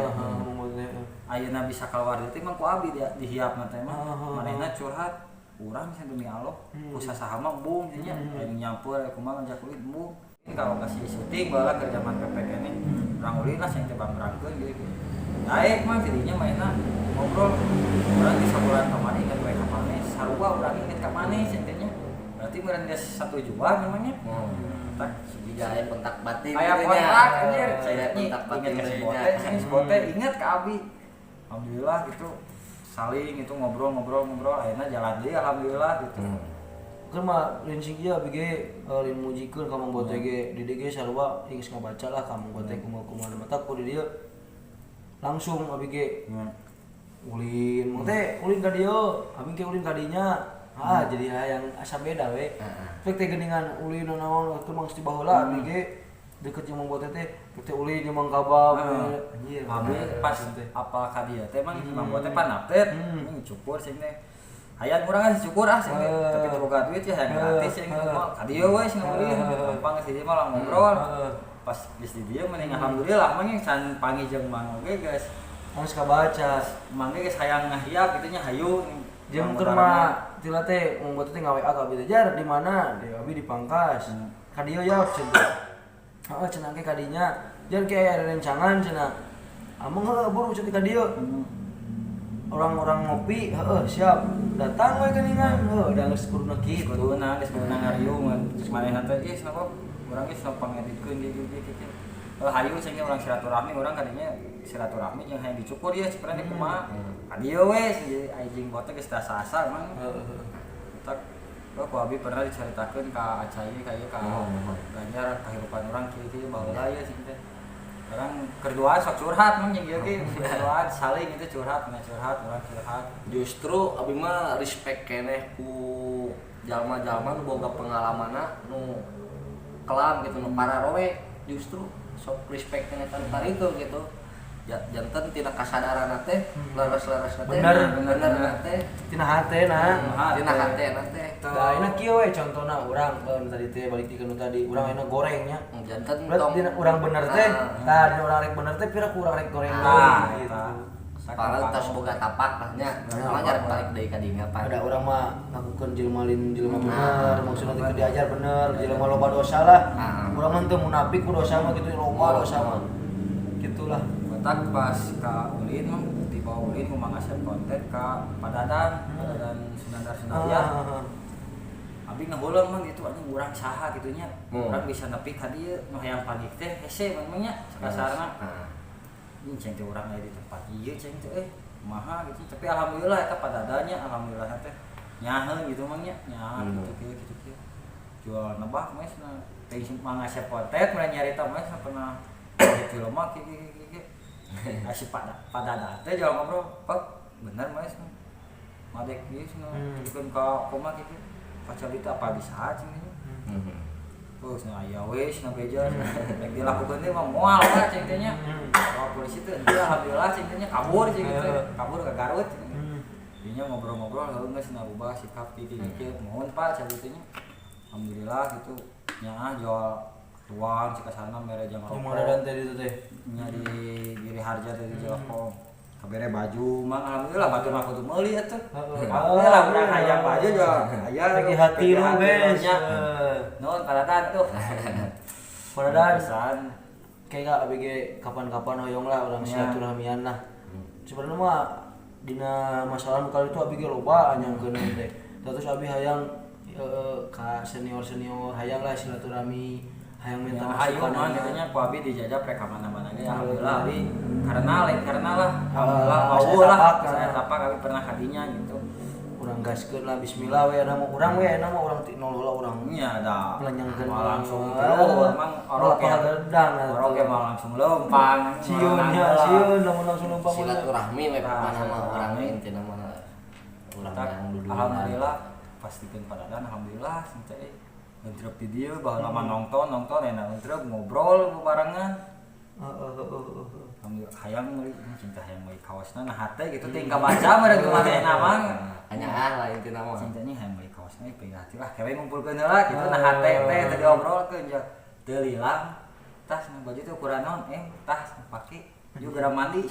Ayeuna bisa keluar itu mah ku abi dihiapna teh mah manehna curhat urang sia demi Allah ku sasaha mah embung nya anu nyampur kumaha ngajak kulit embung. Ini kalau kasih syuting bala ke zaman PPK ini urang ulin lah yang coba merangkeun gitu. Naik mah tidinya mainna ngobrol urang di sabulan ka maneh inget wae ka maneh sarua urang inget ka maneh intinya. Berarti meureun geus 1 juta namanya. Tak Jaya kontak batin. Aya kontak anjir. Saya kontak batin si Bote inget ka abi. Alhamdulillah gitu. Saling itu ngobrol akhirnya jalan deui alhamdulillah gitu. Kan mah lain sing ieu abi ge lain mujikeun ka Mang Bote ge di dieu ge sarua geus ngabaca lah ka Mang Bote kumaha mata ku di dieu langsung abi ge ulin teh ulin ka dieu abi ge ulin ka dinya jadi yang asa beda we rek teh geuningan ulin naon keur mangsti baheula abi ge deket jeung Mang Bote teh teh ulin jeung Mang Kabab anjir abi pas apal ka dieu teh mang Mang Bote panaptet cukur sing teh hayang urang geus cukur sing tapi teu boga duit ya hayang gratis sing mah ka dieu we sing ulin gampang sih mah lah ngobrol pas geus di dieu mending alhamdulillah mah can panggih jeung Mang oge geus geus kabaca Mang geus hayang ngahiap kitu nya hayu jeung keur mah tila teh Mang Bote teh ngawe ka abi teh jar di mana di abi di Pangkas ka dieu ya cenah heeh cenah ge ka dinya jar ke aya rencangan cenah among heueuh buru cenah ka dieu orang-orang ngopi siap datang we geuningan da geus kuduna kitu kuduna ngariung geus manehna teh ieu sabab urang geus pangeditkeun di hayu sehingga orang silaturahmi orang kadinya silaturahmi yang hayang dicukur ya sebenarnya kumaha ka dieu we jadi anjing Bote geus asa emang tak ku abi pernah dicaritakeun ka acai ka ieu ka ganjar kehidupan urang kieu baheula ya sing teh orang kerduaan sok curhat mah jeung ieu ge kerduaan saling itu curhat urang curhat justru abi mah respect keneh ku jalma-jalma nu boga pengalamanna nu kelam gitu nu pararoe justru sok respect keneh ka itu gitu janten tina kasadaran teh leres-leres teh bener teh tina hatena teh da enak kieu we contona urang tadi teh balik dikeun tadi urang enak gorengnya janten berarti urang bener teh tah dina urang rek bener teh pira ku urang rek goreng gitu padahal tos boga tapak lah nya mah jar balik deui ka dinya apa ada urang mah ngakukeun jelema bener maksudna teh diajar bener jelema loba dosa lah urang mah teu munafik ku dosa mah kitu loba dosa mah gitulah tak pas ka ulin mah di bawah ulin ku mangasep konten ka Padadan Sunandar abi ngaheuleung mah gitu anjing urang saha kitu nya urang bisa nepi ka dieu nu hayang panik teh hese mamanya sakasarna ini ceng teh urang aya di tempat ieu ceng teh kumaha gitu tapi alhamdulillah eta Padadanya alhamdulillah teh nyaheun gitu mah nya gitu kieu jual nebak mesna teh mangasep konten mulai nyarita mes pernah kitu lama kieu si Padada teh jauh ngobrol pak bener mas madek geus nu pikeun ka koma kitu pacarita apa bisa cing Cenah aya we cenah beja. Rek dilakukeun teh mah moal lah cing teh nya. Bawa polisi teh alhamdulillah cing teh nya kabur cing teh. Kabur ka Garut. Dinya ngobrol-ngobrol heuh geus narubah sikap kitu kieu. Mohon Pak cari teh nya. Alhamdulillah gitu nya jual ruang cikasana mere jang rokok. Kumaha teh ditu teh? Nya di Giri Harja teh di Jelekong. Kabere baju mah alhamdulillah batur mah kudu meuli atuh. Alhamdulillah urang hayang baju jual. Aya Lagi hati lu guys. Nuhun paradan tuh. Paradan kayak ABG kapan-kapan hoyong lah orang silaturahmian lah. Sebenarnya mah dina masalah kali itu ABG loba anyangkeun teh. Terus abi hayang ka senior-senior hayang lah silaturahmi, hayang minta masukan mah katanya ku abi dijajab rek ka mana-mana ge alhamdulillah abi karena lah alhamdulillah mau lah saya tapak abi pernah kadinya gitu. Urang gaskeun lah bismillah we nama urang we nama urang nol heula urang. Nya da Pelanjangkeun langsung terus emang orang gedang orang mah langsung lempang sieun langsung lempang silaturahmi we mana mah urang intina mah urang yang dulu alhamdulillah pastikeun paradan alhamdulillah teh ngedrop di dieu baheula mah nonton enak ngedrop ngobrol bebarengan alhamdulillah hayang meuli cinta hayang meuli kaosna nah hate gitu teh ka baca meureun kumaha mah hanya lah intina mah cintanya hayang meuli kaosna pengen hati lah kewe ngumpulkeun heula kitu nah hate teh teh diobrolkeun jeung teu lilang tas baju teh ukuran naon tas pake juga mandi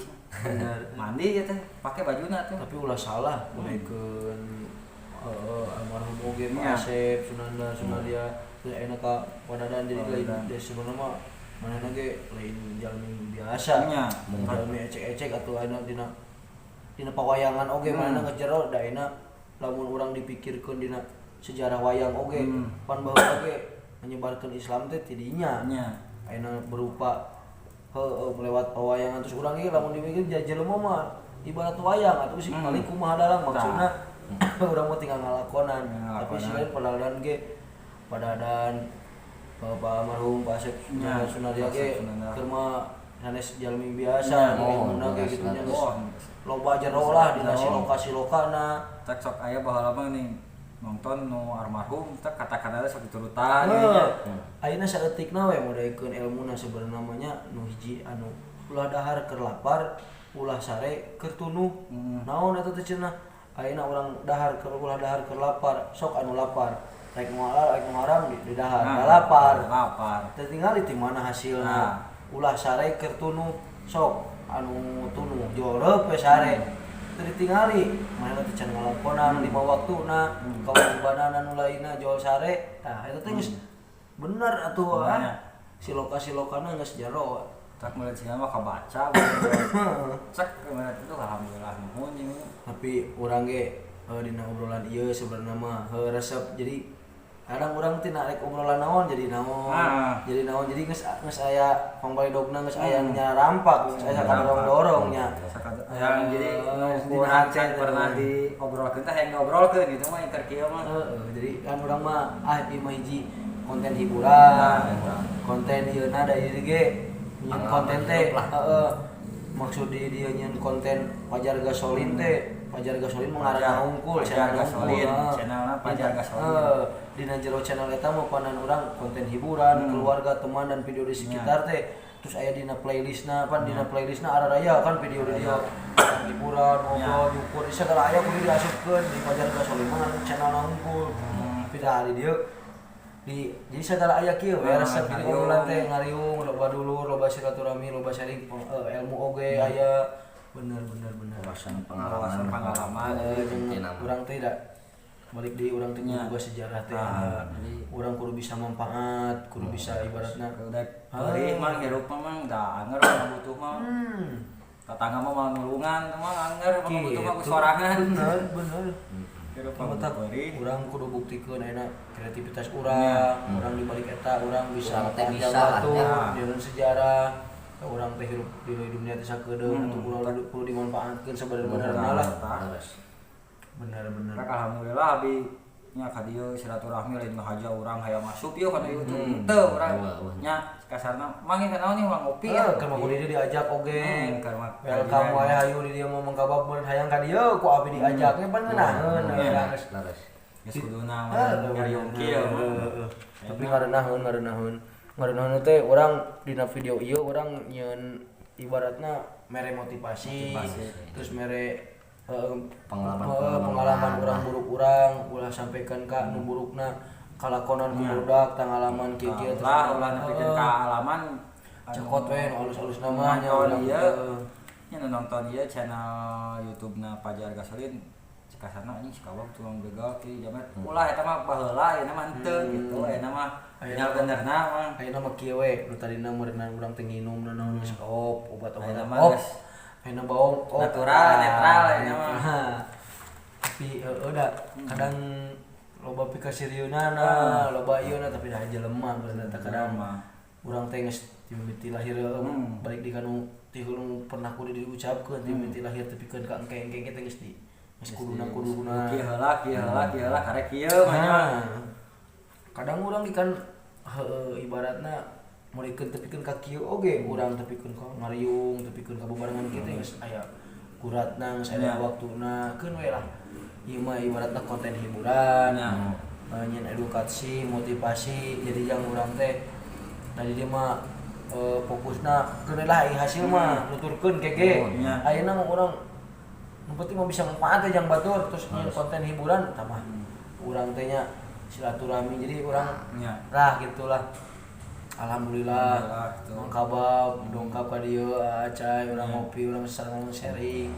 mandi ya teh pake bajuna teh tapi ulah salah gunaikeun almarhum oge Pak Asep Sunadia enak ka padadan jadi lain dia sebenarnya mah manehna ge lain jalmi biasa nya jalmi ecek-ecek atuh aya dina pawayangan oge manehna ngejero da ayeuna lamun urang dipikirkeun dina sejarah wayang oge pan baheula oge menyebarkeun Islam teh ti dinya ayeuna berupa melewat pawayangan terus urang ge lamun dipikir jelema mah ibarat wayang atuh sih paling kumaha dalang maksudna urang mah tinggal ngalakonan tapi si lain padadan ge padadan Pak almarhum Pak Asep Sunadia ge keur mah sanes jalmi biasa ngomongna ge kitu nya geus loba jero lah dina lokasi-lokana tak sok aya baheula mah nih nonton nu almarhum tak kata-kata sok diturutan ayeuna saeutikna we modaikeun ilmuna sebenarnya namanya nu hiji anu ulah dahar keur lapar ulah sare keur tunuh naon eta teh cenah ayeuna urang dahar keur ulah dahar keur lapar sok anu lapar rek ngaram di dahar lapar teh tingali ti mana hasilna ulah sare keur tunuh sok anu tunuh joreup we sare teu ditingali manehna teh can ngalakonan 5 waktuna kawajibanan anu lainna jual sare tah eta teh geus bener atuh si lokasi-lokana geus jero tak mulai sih mah kabaca cek kemarin itu alhamdulillah nuhun jeung tapi urang ge dina obrolan ieu sebenarnya mah resep jadi kadang urang teh narek obrolan naon jadi naon jadi geus aya pangbalidogna geus aya nyarampak geus aya kadorong-dorong nya yang jadi dina chat pernah diobrolkeun teh yang ngobrolkeun gitu mah keur kieu mah jadi kan urang mah ieu mah hiji konten hiburan konten ieuna da ieu ge nyen konten teh maksud dia nyen konten Pajar Gasolin teh Pajar Gasolin mengarana hungkul Pajar Gasolin channelna Pajar Gasolin dina jero channel eta mah panan urang konten hiburan keluarga teman dan video di sekitar teh terus aya dina playlistna dina playlistna araraya kan video di dia hiburan ngobrol nyukur segala aya kudu diasupkeun di Pajar Gasolin mah channelna hungkul pindah di dieu jadi segala aya kieu we resep jadi obrolan teh ngariung loba dulur loba silaturahmi loba sharing ilmu oge aya bener wawasan pengalaman urang teh da balik di urang teh juga sejarah teh urang kudu bisa manfaat kudu bisa ibaratna udah bari mah hirup mah da anger mah butuh mah tetangga mah nulungan mah anger mah butuh mah sorangan bener urang kudu buktikeun ayeuna kreativitas urang urang di balik eta urang bisa jabatuh jeung sejarah urang teh hirup di dunia teh sakedeung atuh urang kudu dimanfaatkeun sabener-benerna lah bener alhamdulillah abi nya ka dieu silaturahmi lain mah haja urang hayang masuk yeuh kana ieu teu urang nya kasarna mangge ka naon urang ngopi ya keur mah kudu diajak oge welcome wae hayu di dieu mah mangkabab hayang ka dieu ku abi diajak ge pan ngeunaheun laras geus kuduna Heeh, ngariung kieu heeh. Tapi ngarenaheun teh urang dina video ieu urang nyeun ibaratna mere motivasi. Terus mere pengalaman urang buruk urang ulah sampaikan ka nu burukna kalakonan ku budak tangalaman kieu terus ulah nepikeun ka alaman cekot we nu alus-alus namanya urang nya nonton ieu channel YouTube-na Pajar Gasolin kasana anjing sikawak tukang begal ki jamet ulah eta mah baheula ayeuna mah henteu gitu ayeuna mah nya benerna mah ayeuna mah kieu we nu tadina meureunna urang teh nginum naon geus obat-obat ayeuna baong natural netral ayeuna mah tapi udah kadang loba pikasirieunana loba ieuna tapi dah jelema bener teh kadang urang teh geus timiti lahir balik di kanu ti hulu pernah kudu diucapkeun timiti lahir tepikeun ka engke-engke teh geus di kuduna kieu heula karek kieu mah kadang urang ikan ibaratna mulikeun tepikeun ka kieu oge urang tepikeun ka ngariung tepikeun ka bebarengan kitu geus aya kuratna geus aya waktuna keun we lah ieu mah ibaratna konten hiburan nyen edukasi motivasi jadi yang urang teh tadi dia mah fokusna keun lah hasil mah nuturkeun kege ayeuna mah urang nu penting mah bisa manfaat jeung batur terus nyen konten hiburan tambah urang teh nya silaturahmi jadi urang lah gitulah alhamdulillah mangkabab dongkap ka dieu acai urang ngopi urang sareng sharing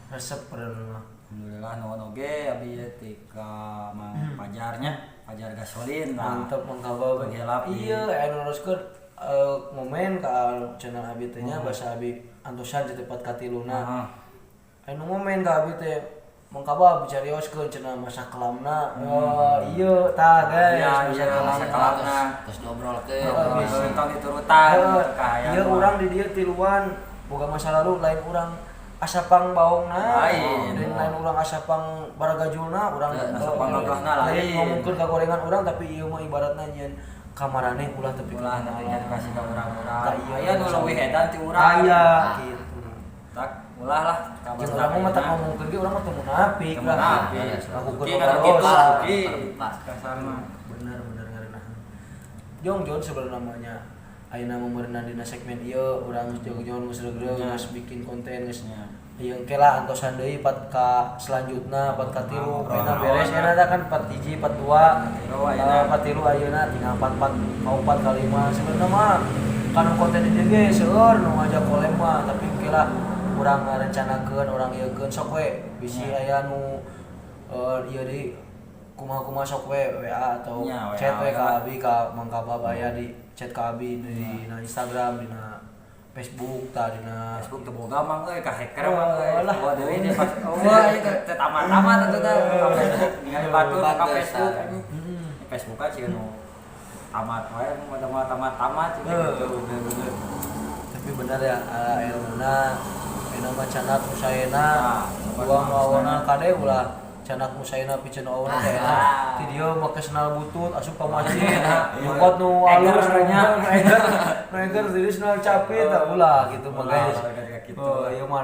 resep peureun alhamdulillah nuhun oge abi ti ka Mang Pajarnya Pajar Gasolin mantep mangkabab ieu anu neruskeun ngomen ka channel abi teh nya basa abi antusan di tempat katiluna anu ngomen ka abi teh mangkabab carioskeun cenah masa kelamna ieu tah guys masa kelamna terus diobrolkeun tong diturutan ieu urang di dieu tiluan boga masa lalu lain urang asapang baongna lain urang asapang baragajulna urang asapang gagahna lain ngomongkeun ka gorengan urang tapi ieu mah ibaratna nyeun kamarane ulah tepi ulah nantinya dikasih ka urang-urang aya nu leuwih edan ti urang aya kitu tak ulah lah jeung urang mah tak ngomongkeun ge urang mah teu munafik lah aku kasar mah bener ngarenaheun jong sebenarnya namanya ayeuna mah meureunna dina segmen ieu urang geus jauh-jauh geus regreg geus bikin konten geus ieu engke lah antosan deui pat ka selanjutna pat ka 3 pena beres eta kan 4 hiji 4 2 4 3 ayeuna tinggal 4 4 ka 5 sebenarnya mah kana konten ieu ge seueur nu ngajak kolem mah tapi engke lah urang ngarencanakeun urang ieukeun sok we bisi aya nu ieu deui kumaha sok we WA atau chat we ka abi ka Mangkabab aya di chat ka abi di Instagram dina Facebook tah dina Facebook teu boga mah euy ka hacker mah euy oh deui di pas ieu teh tamat-tamat atuh teh ka Facebook ningali batur ka Facebook Facebook kan sih nu tamat wae mah tamat gitu tapi bener ya ilmuna ena mah canat usahaena uang lawanan kade ulah canak musaina piceun awna teh ti dieu make senal butut asup ka masjid nyokot nu alus nya eger jadi senal capit tah ulah gitu mah guys oh ieu mah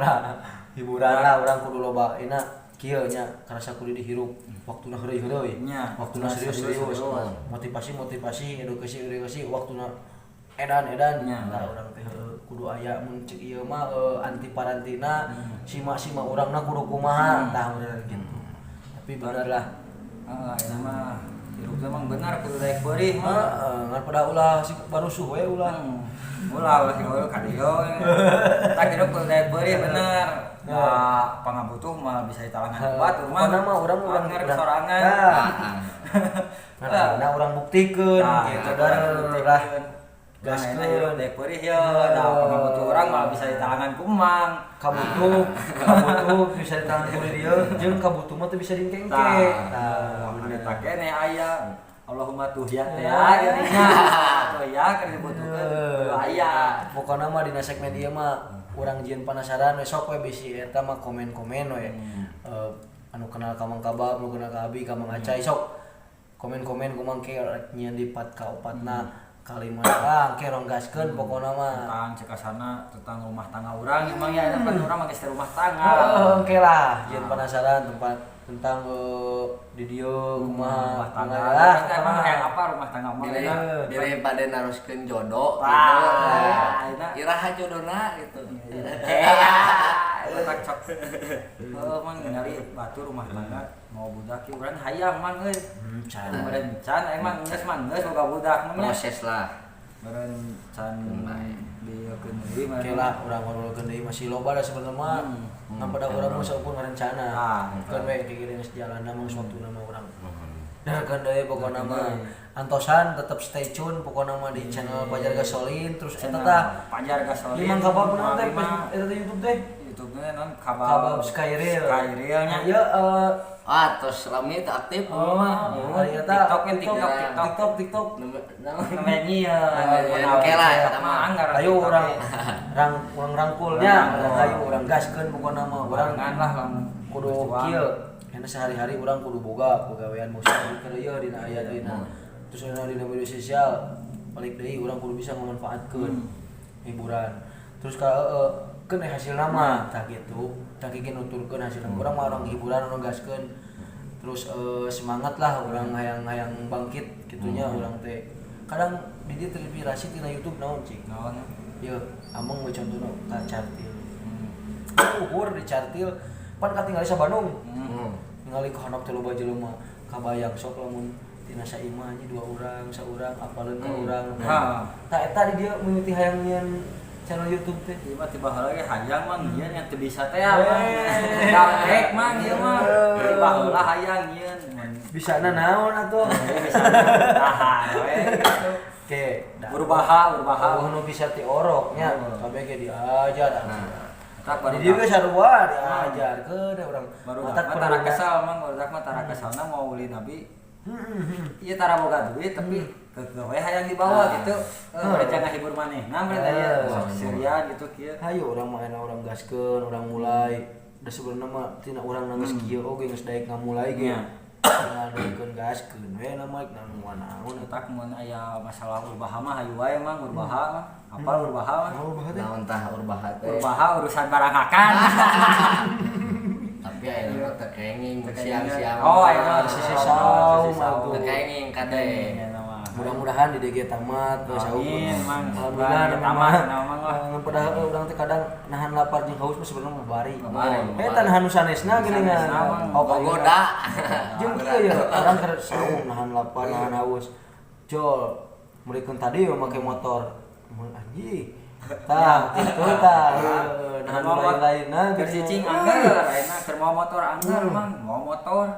hiburan lah urang kudu loba ina kieu nya karasa kudu dihirup waktuna heureuy waktuna serius motivasi edukasi waktuna edan nah urang teh kudu aya mun ceuk ieu mah anti parantina sima urangna kudu kumaha tah bener gitu tapi bener lah ini mah hirup memang benar kudu daek beurih mah ngan pada ulah si barusuh we ulah si ulah kadio tak hirup kudu daek beurih bener pangabutuh mah bisa ditalangan batur mah mah urang sorangan nah urang buktikeun gitu lah gaskeun daek beurih ya pangabutuh urang mah bisa ditalangan ku mang kabutuh bisa ditahan kulit dia jeung kabutuh mah teu bisa dingkengke tah eta keneh aya Allahumma tuhya teh aya tuh ya keur dibutuhkeun aya pokona mah dina segmen ieu mah urang jieun penasaran we sok we bisi eta mah komen-komen we anu kenal ka Mangkabab anu kenal ka abi ka Mang Acai sok komen-komen kumaha ke nyeun dipat ka opatna kalimat ke ronggaskeun pokona mah tentang cekasana tentang rumah tangga urang emang ya depan urang mah geus rumah tangga engke lah jeung penasaran tempat tentang di dia rumah tangga lah emang kayak apa rumah tangga mah daripada naruskeun jodoh gitu. iraha jodona gitu. Tak cok. Mang ningali batu rumah tangga mau budak ieu urang hayang mang euy. Meureun can emang geus mah geus boga budak mah Proses lah. meureun can dieukeun deui mah. Oke lah, orang ngobrolkeun deui masih loba da sebenarnya mah. Pada urang mah saupun ngarencana. Kan we kayak gini sejalan mah suatu nama urang. Nah kan deui pokona mah antosan tetap stay tune pokona mah di channel Pajar Gasolin terus eta tah Pajar Gasolin. Limang kabab naon teh eta teh YouTube teh. YouTube-nya non Kabab Skyreel. Skyreel-nya. Ya Terus rame teu aktif ari eta TikTok. Namanya ieu. Oke lah eta Sama mah. anggar. Ayo orang rangkulnya, ayo orang gaskeun pokona mah urang lah lamun kudu kieu. Karena sehari-hari orang kudu boga pegawaian musik keur ieu dina aya dina. Terus dina media sosial balik deui urang kudu bisa memanfaatkeun hiburan. Terus ka keun hasil nama tah kitu. Tah kieu nuturkeun hasil nama. Urang mah orang hiburan anu gaskeun. Terus semangat lah urang hayang bangkit kitunya urang teh. Kadang di dieu terinspirasi tina YouTube naon cing. Naon? Ieu among we contohna ka Cartil. Uhur di Cartil pan katinggali sa Bandung. Ningali ka handap teh loba jelema kabayang sok lamun tina saimah nya 2 urang, 1 urang apaleun ka urang. Tah eta di dieu mimiti hayang nyieun channel YouTube teh. Ieu mah tiba heula ge hayang mah nyieun nya teu bisa teh mah. Gaplek mah ieu mah. Tiba heula hayang nyieun. Bisana naon atuh? Tahan we gitu. Oke, Urbaha. nu bisa ti orok nya kabeh ge diajar. Tak Di dieu ge sarua diajarkeun urang. Matak tara kesal mang, matak mah tara kesalna mau uli nabi. Ieu tara boga duit tapi we hayang dibawa gitu. Reca ngahibur manehna berarti aya serian gitu kieu. Hayu urang mah enak urang gaskeun, urang mulai. Da sebenarnya mah tina urang nangis kieu oge geus daek ngamulai ge. Ngadekeun gaskeun we na mah naon Tak mun aya masalah urbaha mah hayu wae mang urbaha mah. Apal urbaha mah? Naon tah urbaha teh. Urbaha urusan barangakan. Tapi ayeuna teh kenging siang-siang. Oh, ayeuna sisi saum teu kenging kade. Mudah-mudahan di DG tamat terus amin mang. Alhamdulillah tamat naon lah. Padahal urang teh kadang nahan lapar jeung haus mah sebenarnya mah bari. Eta nahan sanesna geuningan. Goda. Jeung kieu ya urang keur saung nahan lapar, nahan haus. Jol, meureun tadi make motor. Anjing. Tah, kitu tah. Nahan lain-lainna keur cicing anggar, ayeuna keur mau motor anggar mang, mau motor.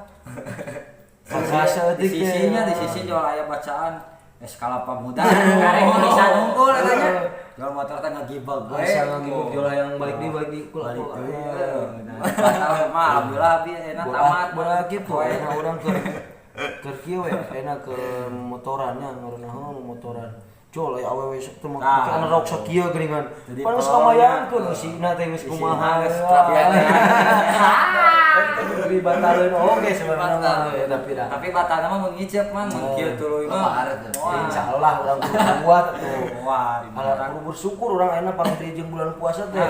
Fakasa Di sisinya di sisi jual aya bacaan Eskala Pemuda. Karek tulisan unggul katanya. Jual motor teh ngagibag we. Asal ngibuk jual yang balik di kula. Tahu mah alhamdulillah abi enak tamat. Belah kitu enak urang keur kieu we enak ke motorannya ngaranna motoran. Jol aya awewe teu make anu rok sakieu geuningan. Pan geus kamayangkeun usina teh geus kumaha. Tapi bataleun oge sebenarnya tapi batalna mah mun ngicep mah mun kieu tuluy mah. Insyaallah urang kuat atuh. Wah, Alhamdulillah bersyukur urang ayeuna pamri jeung bulan puasa teh.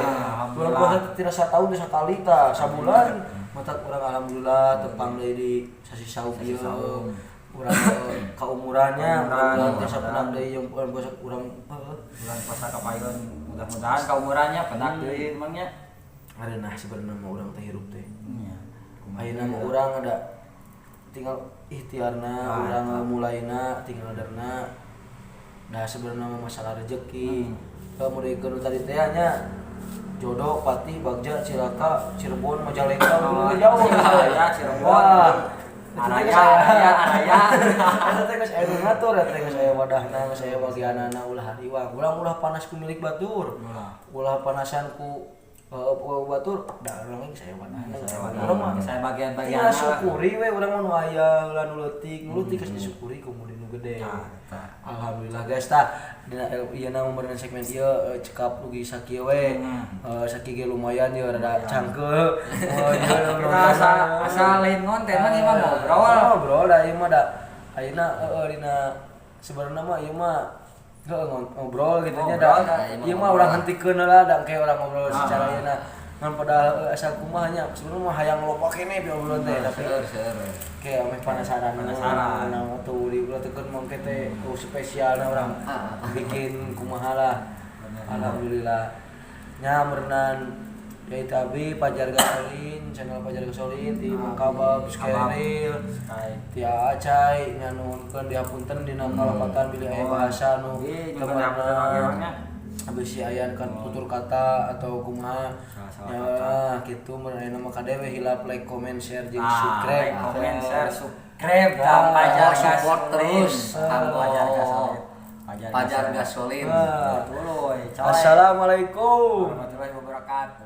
Bulan puasa teh tina sataun teh sakali tah, sabulan. Mata urang alhamdulillah tepang deui di sasi saum ieu. Urang kaumurannya bulan puasa pendak deui yang bulan puasa urang bulan puasa kapaeun mudah-mudahan kaumurannya pendak deui emangnya. Areuna sebenarnya mah urang teh hirup teh. Ayeuna mah urang ada tinggal ikhtiarna, urang mulaina tinggal darna. Nah sebenarnya mah masalah rezeki. Kemudian tadi teh nya jodoh pati Bagja Cilaka Cirebon Majalengka jauh ya Cirebon. Araya. Eta teh geus aya ngatur, eta geus aya wadahna, geus aya bagianana ulah hariwang. Ulah panas ku milik batur. Ulah panasan ku batur da urang geus aya wadahna. Urang mah saya bagian-bagian. Ya syukuri we urang mah nu aya ulah nu leutik geus disyukuri ku mun nu gede. Alhamdulillah guys tah dina ieu na umurna segmen ieu cekap dugi sakieu we. Sakieu ge lumayan ieu rada cangkeul. Asal lain konten mah ieu mah ngobrol da ieu mah da ayeuna dina sebenarnya mah ieu mah ngobrol gitu nya da. Ieu mah urang hentikeun heula da kayak urang ngobrol secara ayeuna. Ngan pada asal kumahnya sebenarnya mah hayang loba kene di obrolan teh tapi kayak ame penasaran tuh di ulah tekeun mong teh spesialna orang bikin kumaha lah. Alhamdulillah nya merenang ya itu abi Pajar Gasolin channel Pajar Gasolin di Mangkabab Skeril ti Acai nganunkeun dihapunten dina kalapatan bilih aya bahasa nu temanna abis si ayan kan tutur kata atau kumaha ya gitu merenang nama kadewe hilap like comment share jeung subscribe Pajar support terus Pajar Gasolin. Assalamualaikum warahmatullahi wabarakatuh.